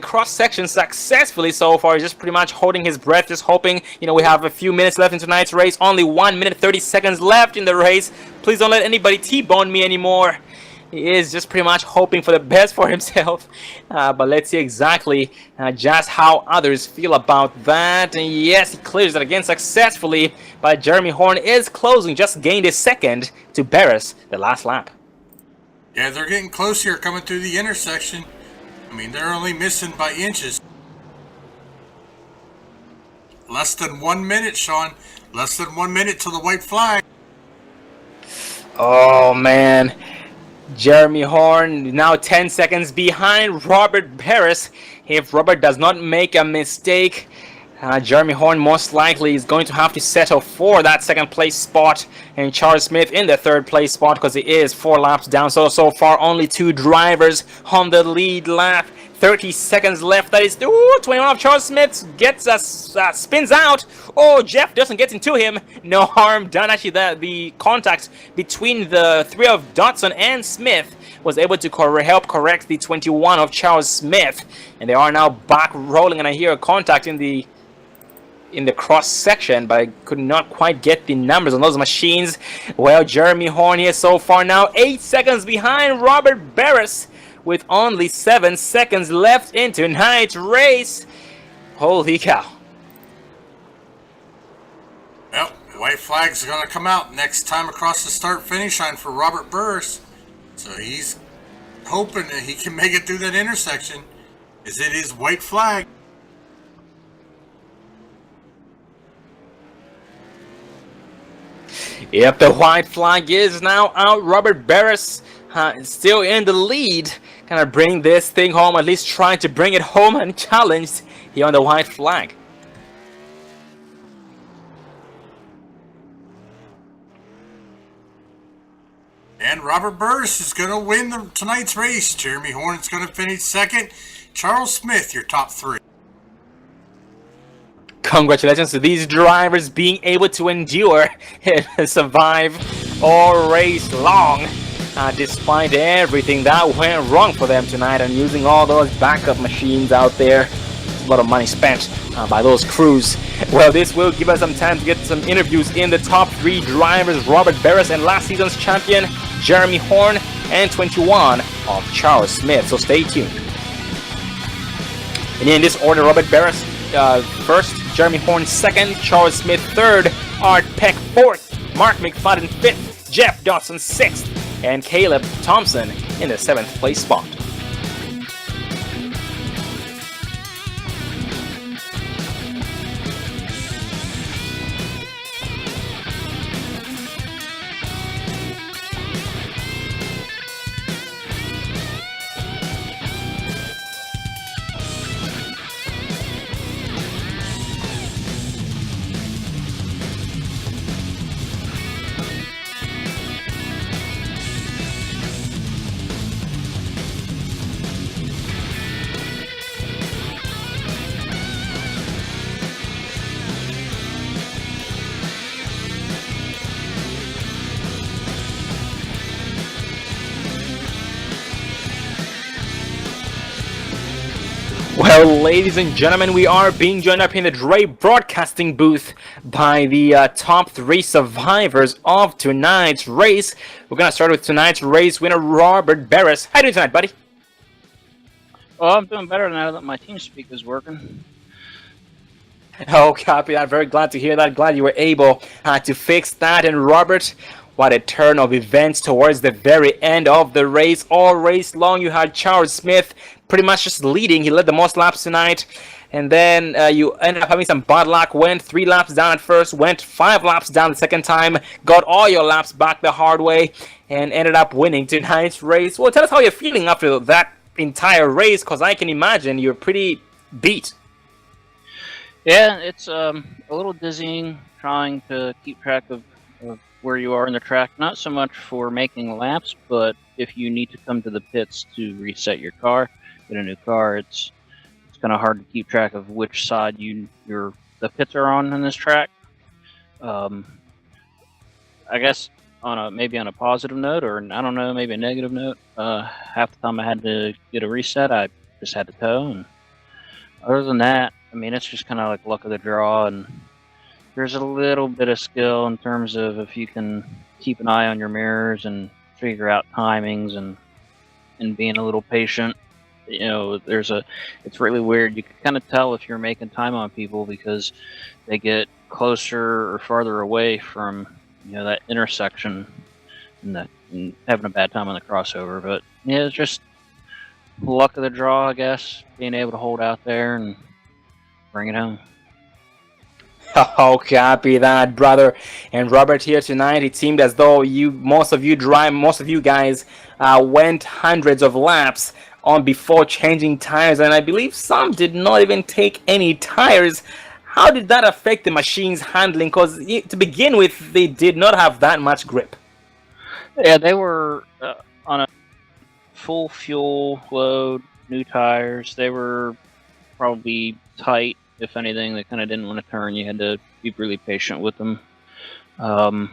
cross section successfully so far. He's just pretty much holding his breath, just hoping. We have a few minutes left in tonight's race. Only 1 minute 30 seconds left in the race. Please don't let anybody T-bone me anymore. He is just pretty much hoping for the best for himself. But let's see exactly just how others feel about that. And yes, he clears it again successfully. But Jeremy Horn is closing. Just gained a second to Barris the last lap. Yeah, they're getting close here coming through the intersection. I mean, they're only missing by inches. Less than 1 minute, Sean. Less than 1 minute to the white flag. Oh, man. Jeremy Horn now 10 seconds behind Robert Barris. If Robert does not make a mistake, Jeremy Horn most likely is going to have to settle for that second place spot, and Charles Smith in the third place spot because he is 4 laps down. So far only 2 drivers on the lead lap. 30 seconds left. That is 21 of Charles Smith gets spins out. Oh, Jeff doesn't get into him. No harm done. Actually, the contact between the 3 of Dodson and Smith was able to help correct the 21 of Charles Smith, and they are now back rolling. And I hear a contact in the cross section, but I could not quite get the numbers on those machines. Well, Jeremy Horn here so far now 8 seconds behind Robert Barris, with only 7 seconds left in tonight's race. Holy cow. Well, the white flag's going to come out next time across the start-finish line for Robert Burris. So he's hoping that he can make it through that intersection, as it is white flag. Yep, the white flag is now out. Robert Barris still in the lead. Gonna bring this thing home, at least trying to bring it home unchallenged here on the white flag. And Robert Burris is going to win tonight's race. Jeremy Horn is going to finish second. Charles Smith, your top 3. Congratulations to these drivers being able to endure and survive all race long, despite everything that went wrong for them tonight, and using all those backup machines out there. A lot of money spent by those crews. Well, this will give us some time to get some interviews in the top 3 drivers: Robert Barris and last season's champion Jeremy Horn, and 21 of Charles Smith. So stay tuned. And in this order: Robert Barris first, Jeremy Horn second, Charles Smith third, Art Peck fourth, Mark McFadden fifth, Jeff Dodson sixth, and Caleb Thompson in the 7th place spot. Ladies and gentlemen, we are being joined up in the Dre broadcasting booth by the top 3 survivors of tonight's race. We're going to start with tonight's race winner, Robert Barris. How you doing tonight, buddy? Well, I'm doing better now that my TeamSpeak is working. Oh, copy that. Very glad to hear that. Glad you were able to fix that. And Robert, what a turn of events towards the very end of the race. All race long, you had Charles Smith pretty much just leading. He led the most laps tonight. And then you ended up having some bad luck. Went 3 laps down at first, went 5 laps down the second time, got all your laps back the hard way, and ended up winning tonight's race. Well, tell us how you're feeling after that entire race, because I can imagine you're pretty beat. Yeah, it's a little dizzying trying to keep track of where you are in the track. Not so much for making laps, but if you need to come to the pits to reset your car, get a new car, it's kind of hard to keep track of which side the pits are on in this track. I guess maybe on a positive note, or I don't know, maybe a negative note. Half the time I had to get a reset, I just had to tow, and other than that, I mean, it's just kind of like luck of the draw, and there's a little bit of skill in terms of if you can keep an eye on your mirrors and figure out timings and being a little patient. You know, it's really weird. You can kind of tell if you're making time on people because they get closer or farther away from, that intersection and having a bad time on the crossover. But yeah, it's just luck of the draw, I guess, being able to hold out there and bring it home. Oh, copy that, brother. And Robert, here tonight, it seemed as though most of you guys went hundreds of laps on before changing tires, and I believe some did not even take any tires. How did that affect the machine's handling? Because to begin with, they did not have that much grip. Yeah, they were on a full fuel load, new tires. They were probably tight. If anything, they kind of didn't want to turn. You had to be really patient with them. About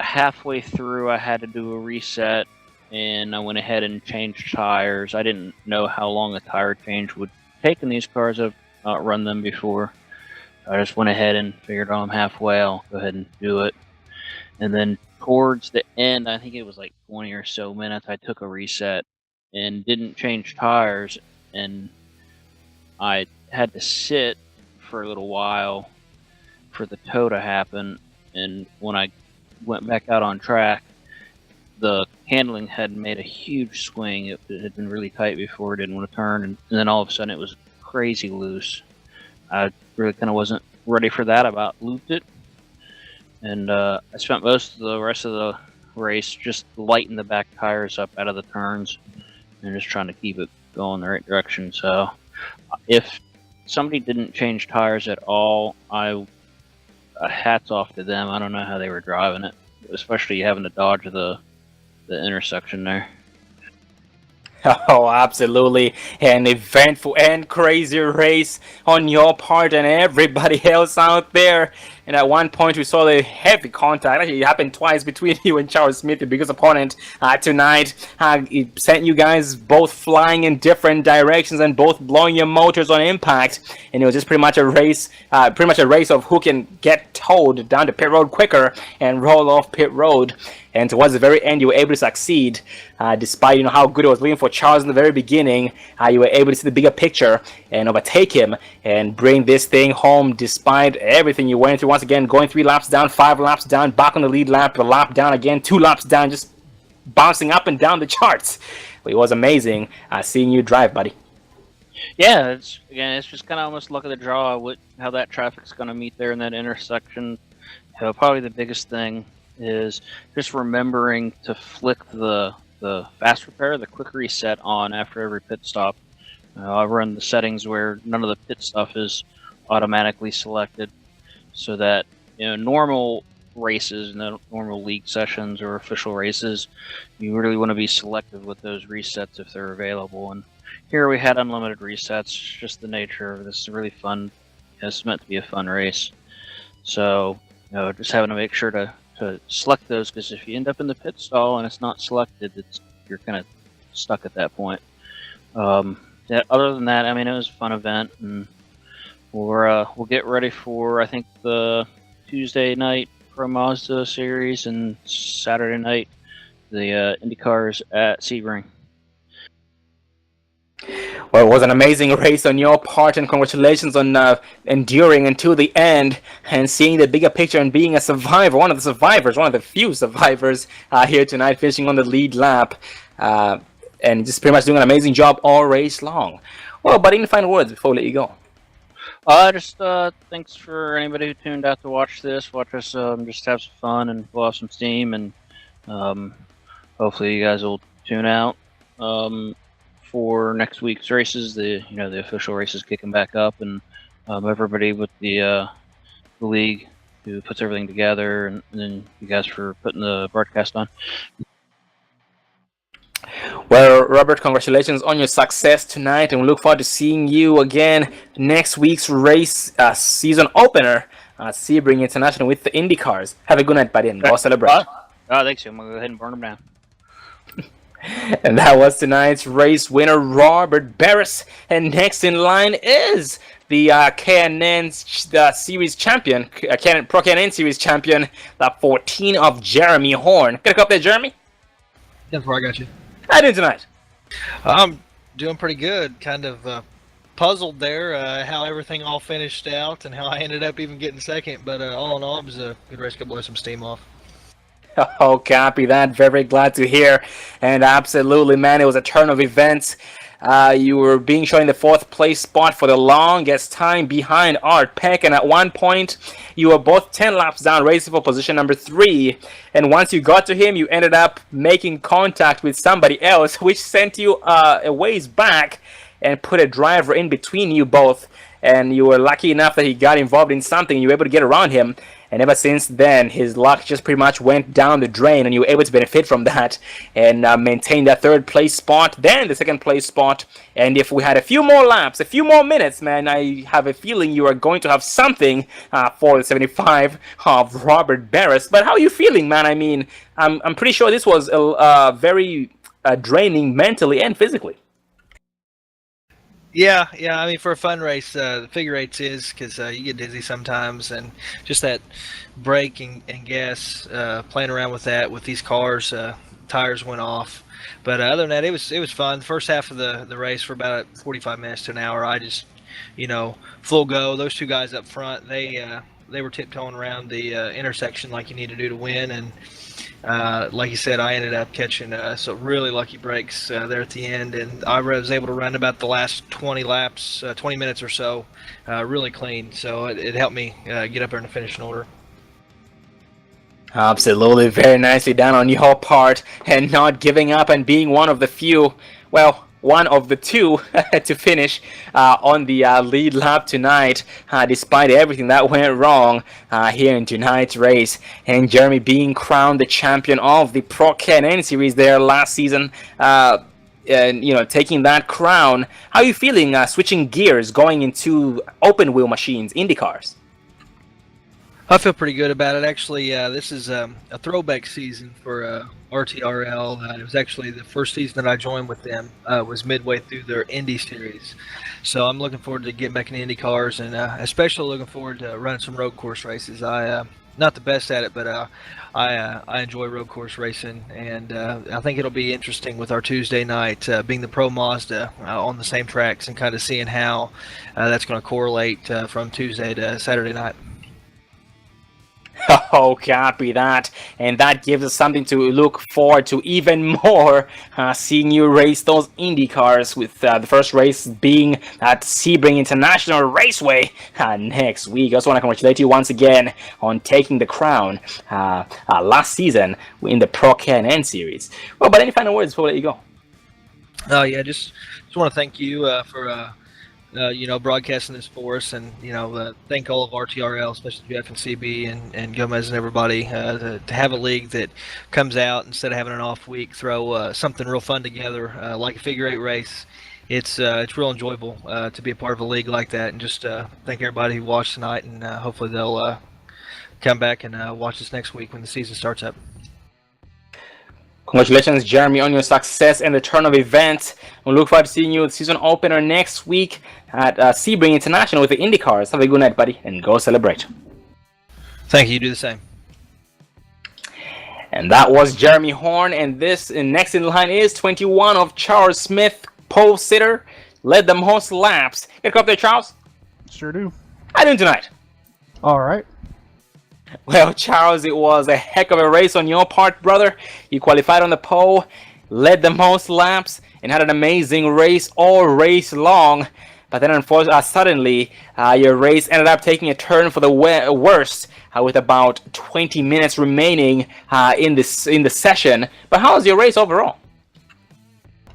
halfway through, I had to do a reset, and I went ahead and changed tires. I didn't know how long a tire change would take in these cars. I've not run them before. I just went ahead and figured I'm halfway, I'll go ahead and do it. And then towards the end, I think it was like 20 or so minutes, I took a reset and didn't change tires, and I had to sit for a little while for the tow to happen. And when I went back out on track, the handling had made a huge swing. It had been really tight before, didn't want to turn, and then all of a sudden it was crazy loose. I really kind of wasn't ready for that. I about looped it, and I spent most of the rest of the race just lighting the back tires up out of the turns and just trying to keep it going the right direction. So if somebody didn't change tires at all, hats off to them. I don't know how they were driving it, especially having to dodge the intersection there. Oh, absolutely. An eventful and crazy race on your part and everybody else out there. And at one point, we saw the heavy contact. Actually, it happened twice between you and Charles Smith, your biggest opponent tonight. It sent you guys both flying in different directions and both blowing your motors on impact. And it was just pretty much a race of who can get towed down the pit road quicker and roll off pit road. And towards the very end, you were able to succeed, despite how good it was looking for Charles in the very beginning. You were able to see the bigger picture and overtake him and bring this thing home, despite everything you went through. Once again, going 3 laps down, 5 laps down, back on the lead lap, a lap down again, 2 laps down, just bouncing up and down the charts. It was amazing seeing you drive, buddy. Yeah, it's just kind of almost luck of the draw how that traffic's going to meet there in that intersection. Probably the biggest thing is just remembering to flick the fast repair, the quick reset on after every pit stop. I run the settings where none of the pit stuff is automatically selected, so that normal races, normal league sessions or official races, you really want to be selective with those resets if they're available. And here we had unlimited resets, just the nature of this. Is really fun. It's meant to be a fun race, so just having to make sure to select those, because if you end up in the pit stall and it's not selected, you're kind of stuck at that point. yeah, other than that, I mean, it was a fun event, and we'll get ready for, I think, the Tuesday night Pro Mazda series and Saturday night the IndyCars at Sebring. Well, it was an amazing race on your part, and congratulations on enduring until the end and seeing the bigger picture and being a survivor, one of the few survivors here tonight, finishing on the lead lap, and just pretty much doing an amazing job all race long. Well, but any final words before we let you go? Just thanks for anybody who tuned out to watch this. Watch us just have some fun and blow off some steam, and hopefully you guys will tune out for next week's races. The official races kicking back up, and everybody with the league who puts everything together, and then you guys for putting the broadcast on. Well, Robert, congratulations on your success tonight, and we look forward to seeing you again next week's race season opener at Sebring International with the IndyCars. Have a good night, buddy, and go celebrate. Thanks. I'm going to go ahead and burn them down. And that was tonight's race winner, Robert Barris. And next in line is the K&N Series champion, Pro K&N Series champion, the 14 of Jeremy Horn. Get a cup there, Jeremy? Yeah, I got you. How you doing tonight? I'm doing pretty good. Kind of puzzled there how everything all finished out and how I ended up even getting second. But all in all, it was a good race. Could blow some steam off. Oh, copy that. Very glad to hear. And absolutely, man, it was a turn of events. You were being shown in the 4th place spot for the longest time behind Art Peck, and at one point you were both 10 laps down, racing for position number 3. And once you got to him, you ended up making contact with somebody else, which sent you a ways back and put a driver in between you both. And you were lucky enough that he got involved in something. You were able to get around him. And ever since then, his luck just pretty much went down the drain, and you were able to benefit from that and maintain that 3rd place spot, then the 2nd place spot. And if we had a few more laps, a few more minutes, man, I have a feeling you are going to have something for the 75 of Robert Barris. But how are you feeling, man? I mean, I'm pretty sure this was very draining mentally and physically. Yeah. I mean, for a fun race, the figure eights is because you get dizzy sometimes, and just that brake and gas, playing around with that with these cars, tires went off. But other than that, it was fun. The first half of the race for about 45 minutes to an hour, I just full go. Those two guys up front, they were tiptoeing around the intersection like you need to do to win, and like you said, I ended up catching some really lucky breaks there at the end, and I was able to run about the last 20 laps, 20 minutes or so, really clean. So it helped me get up there in the finishing order. Absolutely, very nicely done on your part, and not giving up and being one of the few, well, one of the two to finish on the lead lap tonight, despite everything that went wrong here in tonight's race. And Jeremy being crowned the champion of the Pro K&N Series there last season, and taking that crown. How are you feeling switching gears, going into open wheel machines, Indy cars? I feel pretty good about it. Actually, this is a throwback season for RTRL. It was actually the first season that I joined with them. Was midway through their Indy series. So I'm looking forward to getting back in Indy cars, and especially looking forward to running some road course races. I'm not the best at it, but I enjoy road course racing, and I think it'll be interesting with our Tuesday night being the Pro Mazda on the same tracks, and kind of seeing how that's going to correlate from Tuesday to Saturday night. Oh, copy that. And that gives us something to look forward to even more, seeing you race those Indy cars, with the first race being at Sebring International Raceway next week. I also want to congratulate you once again on taking the crown last season in the Pro K&N Series. Well, but any final words before we let you go? Oh, yeah, just want to thank you for broadcasting this for us, and thank all of RTRL, especially Jeff and CB and Gomez and everybody, to have a league that comes out instead of having an off week, throw something real fun together like a figure eight race. It's real enjoyable to be a part of a league like that, and just thank everybody who watched tonight, and hopefully they'll come back and watch us next week when the season starts up. Congratulations, Jeremy, on your success and the turn of events. We look forward to seeing you at season opener next week at Sebring International with the IndyCars. Have a good night, buddy, and go celebrate. Thank you. You do the same. And that was Jeremy Horn, and next in line is 21 of Charles Smith, pole sitter, led the most laps. Get a cup there, Charles. Sure do. How you doing tonight? All right. Well, Charles, it was a heck of a race on your part, brother. You qualified on the pole, led the most laps, and had an amazing race all race long. But then, unfortunately, suddenly, your race ended up taking a turn for the worst, with about 20 minutes remaining in the session. But how was your race overall?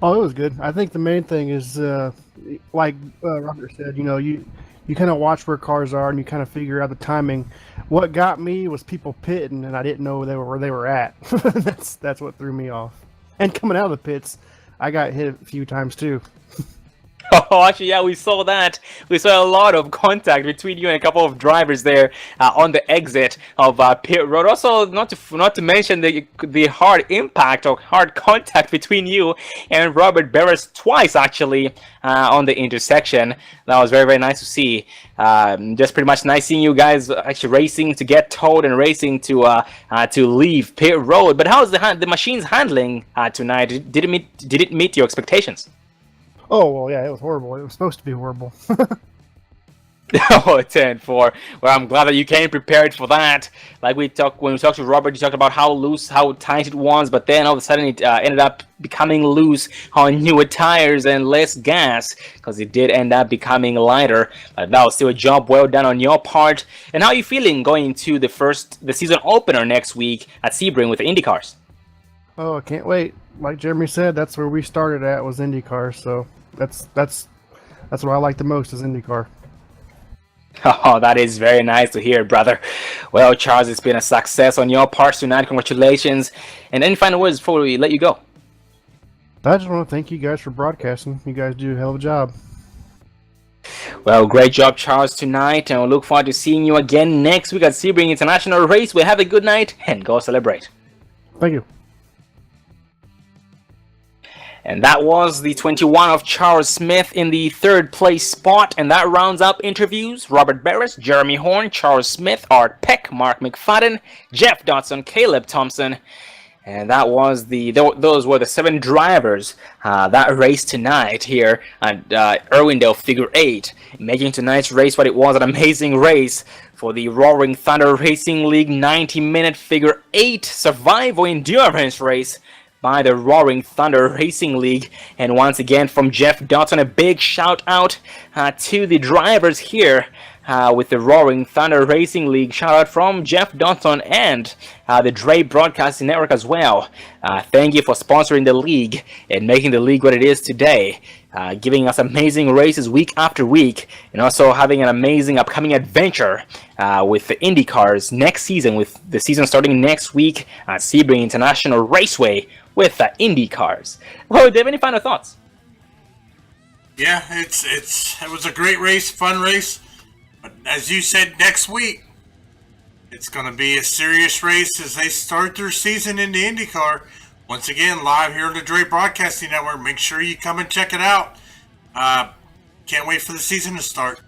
Oh, it was good. I think the main thing is, like Robert said, you kind of watch where cars are and you kind of figure out the timing. What got me was people pitting, and I didn't know where they were at. That's what threw me off. And coming out of the pits, I got hit a few times too. Oh, actually, yeah, we saw that. We saw a lot of contact between you and a couple of drivers there on the exit of pit road. Also, not to mention the hard impact or hard contact between you and Robert Barris twice, actually, on the intersection. That was very, very nice to see. Just pretty much nice seeing you guys actually racing to get towed and racing to leave pit road. But how's the machine's handling tonight? Did it meet your expectations? Oh, well, yeah, it was horrible. It was supposed to be horrible. Oh, 10-4. Well, I'm glad that you came prepared for that. Like when we talked to Robert, you talked about how tight it was, but then all of a sudden it ended up becoming loose on newer tires and less gas, because it did end up becoming lighter. But that was still a job well done on your part. And how are you feeling going into the season opener next week at Sebring with the IndyCars? Oh, I can't wait. Like Jeremy said, that's where we started at, was IndyCar, so that's what I like the most is IndyCar. Oh, that is very nice to hear, brother. Well, Charles, it's been a success on your part tonight. Congratulations. And any final words before we let you go? I just want to thank you guys for broadcasting. You guys do a hell of a job. Well, great job, Charles, tonight. And we'll look forward to seeing you again next week at Sebring International Race. Have a good night and go celebrate. Thank you. And that was the 21 of Charles Smith in the third place spot. And that rounds up interviews. Robert Barris, Jeremy Horn, Charles Smith, Art Peck, Mark McFadden, Jeff Dodson, Caleb Thompson. And that was those were the 7 drivers that raced tonight here at Irwindale Figure 8. Making tonight's race what it was, an amazing race for the Roaring Thunder Racing League 90-minute Figure 8 Survival Endurance race by the Roaring Thunder Racing League. And once again, from Jeff Dodson, a big shout out to the drivers here with the Roaring Thunder Racing League. Shout out from Jeff Dodson and the Dre Broadcasting Network as well. Thank you for sponsoring the league and making the league what it is today. Giving us amazing races week after week, and also having an amazing upcoming adventure with the IndyCars next season, with the season starting next week at Sebring International Raceway with the IndyCars. Well, do you have any final thoughts? Yeah, it was a great race, fun race. But as you said, next week it's going to be a serious race as they start their season in the IndyCar. Once again, live here on the Dre Broadcasting Network. Make sure you come and check it out. Can't wait for the season to start.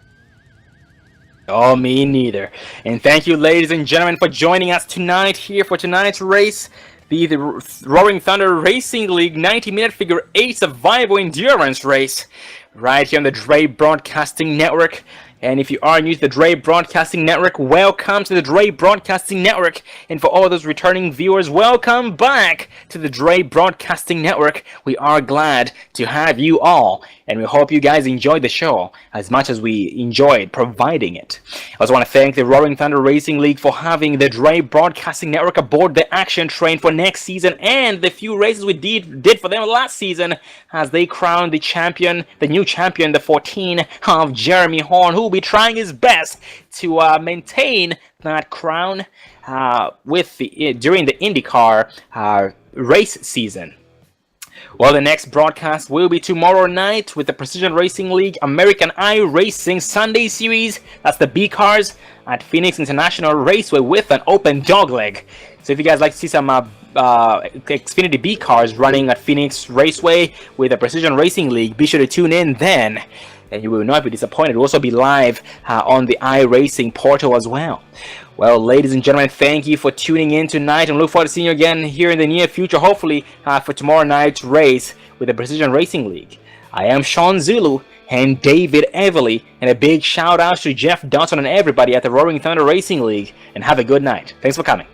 Oh, me neither. And thank you, ladies and gentlemen, for joining us tonight here for tonight's race. The Roaring Thunder Racing League 90-minute Figure 8 Survival Endurance race right here on the Dre Broadcasting Network. And if you are new to the Dre Broadcasting Network, welcome to the Dre Broadcasting Network. And for all those returning viewers, welcome back to the Dre Broadcasting Network. We are glad to have you all, and we hope you guys enjoyed the show as much as we enjoyed providing it. I also want to thank the Roaring Thunder Racing League for having the Dre Broadcasting Network aboard the action train for next season, and the few races we did for them last season as they crowned the new champion, the 14 of Jeremy Horn, who will be trying his best to maintain that crown during the IndyCar race season. Well, the next broadcast will be tomorrow night with the Precision Racing League American iRacing Sunday Series. That's the B-Cars at Phoenix International Raceway with an open dogleg. So if you guys like to see some Xfinity B cars running at Phoenix Raceway with the Precision Racing League. Be sure to tune in then, and you will not be disappointed. We'll also be live on the iRacing portal as well. Well, ladies and gentlemen, thank you for tuning in tonight, and look forward to seeing you again here in the near future, hopefully for tomorrow night's race with the Precision Racing League. I am Sean Zulu and David Everly, and a big shout out to Jeff Dawson and everybody at the Roaring Thunder Racing League, and have a good night. Thanks for coming.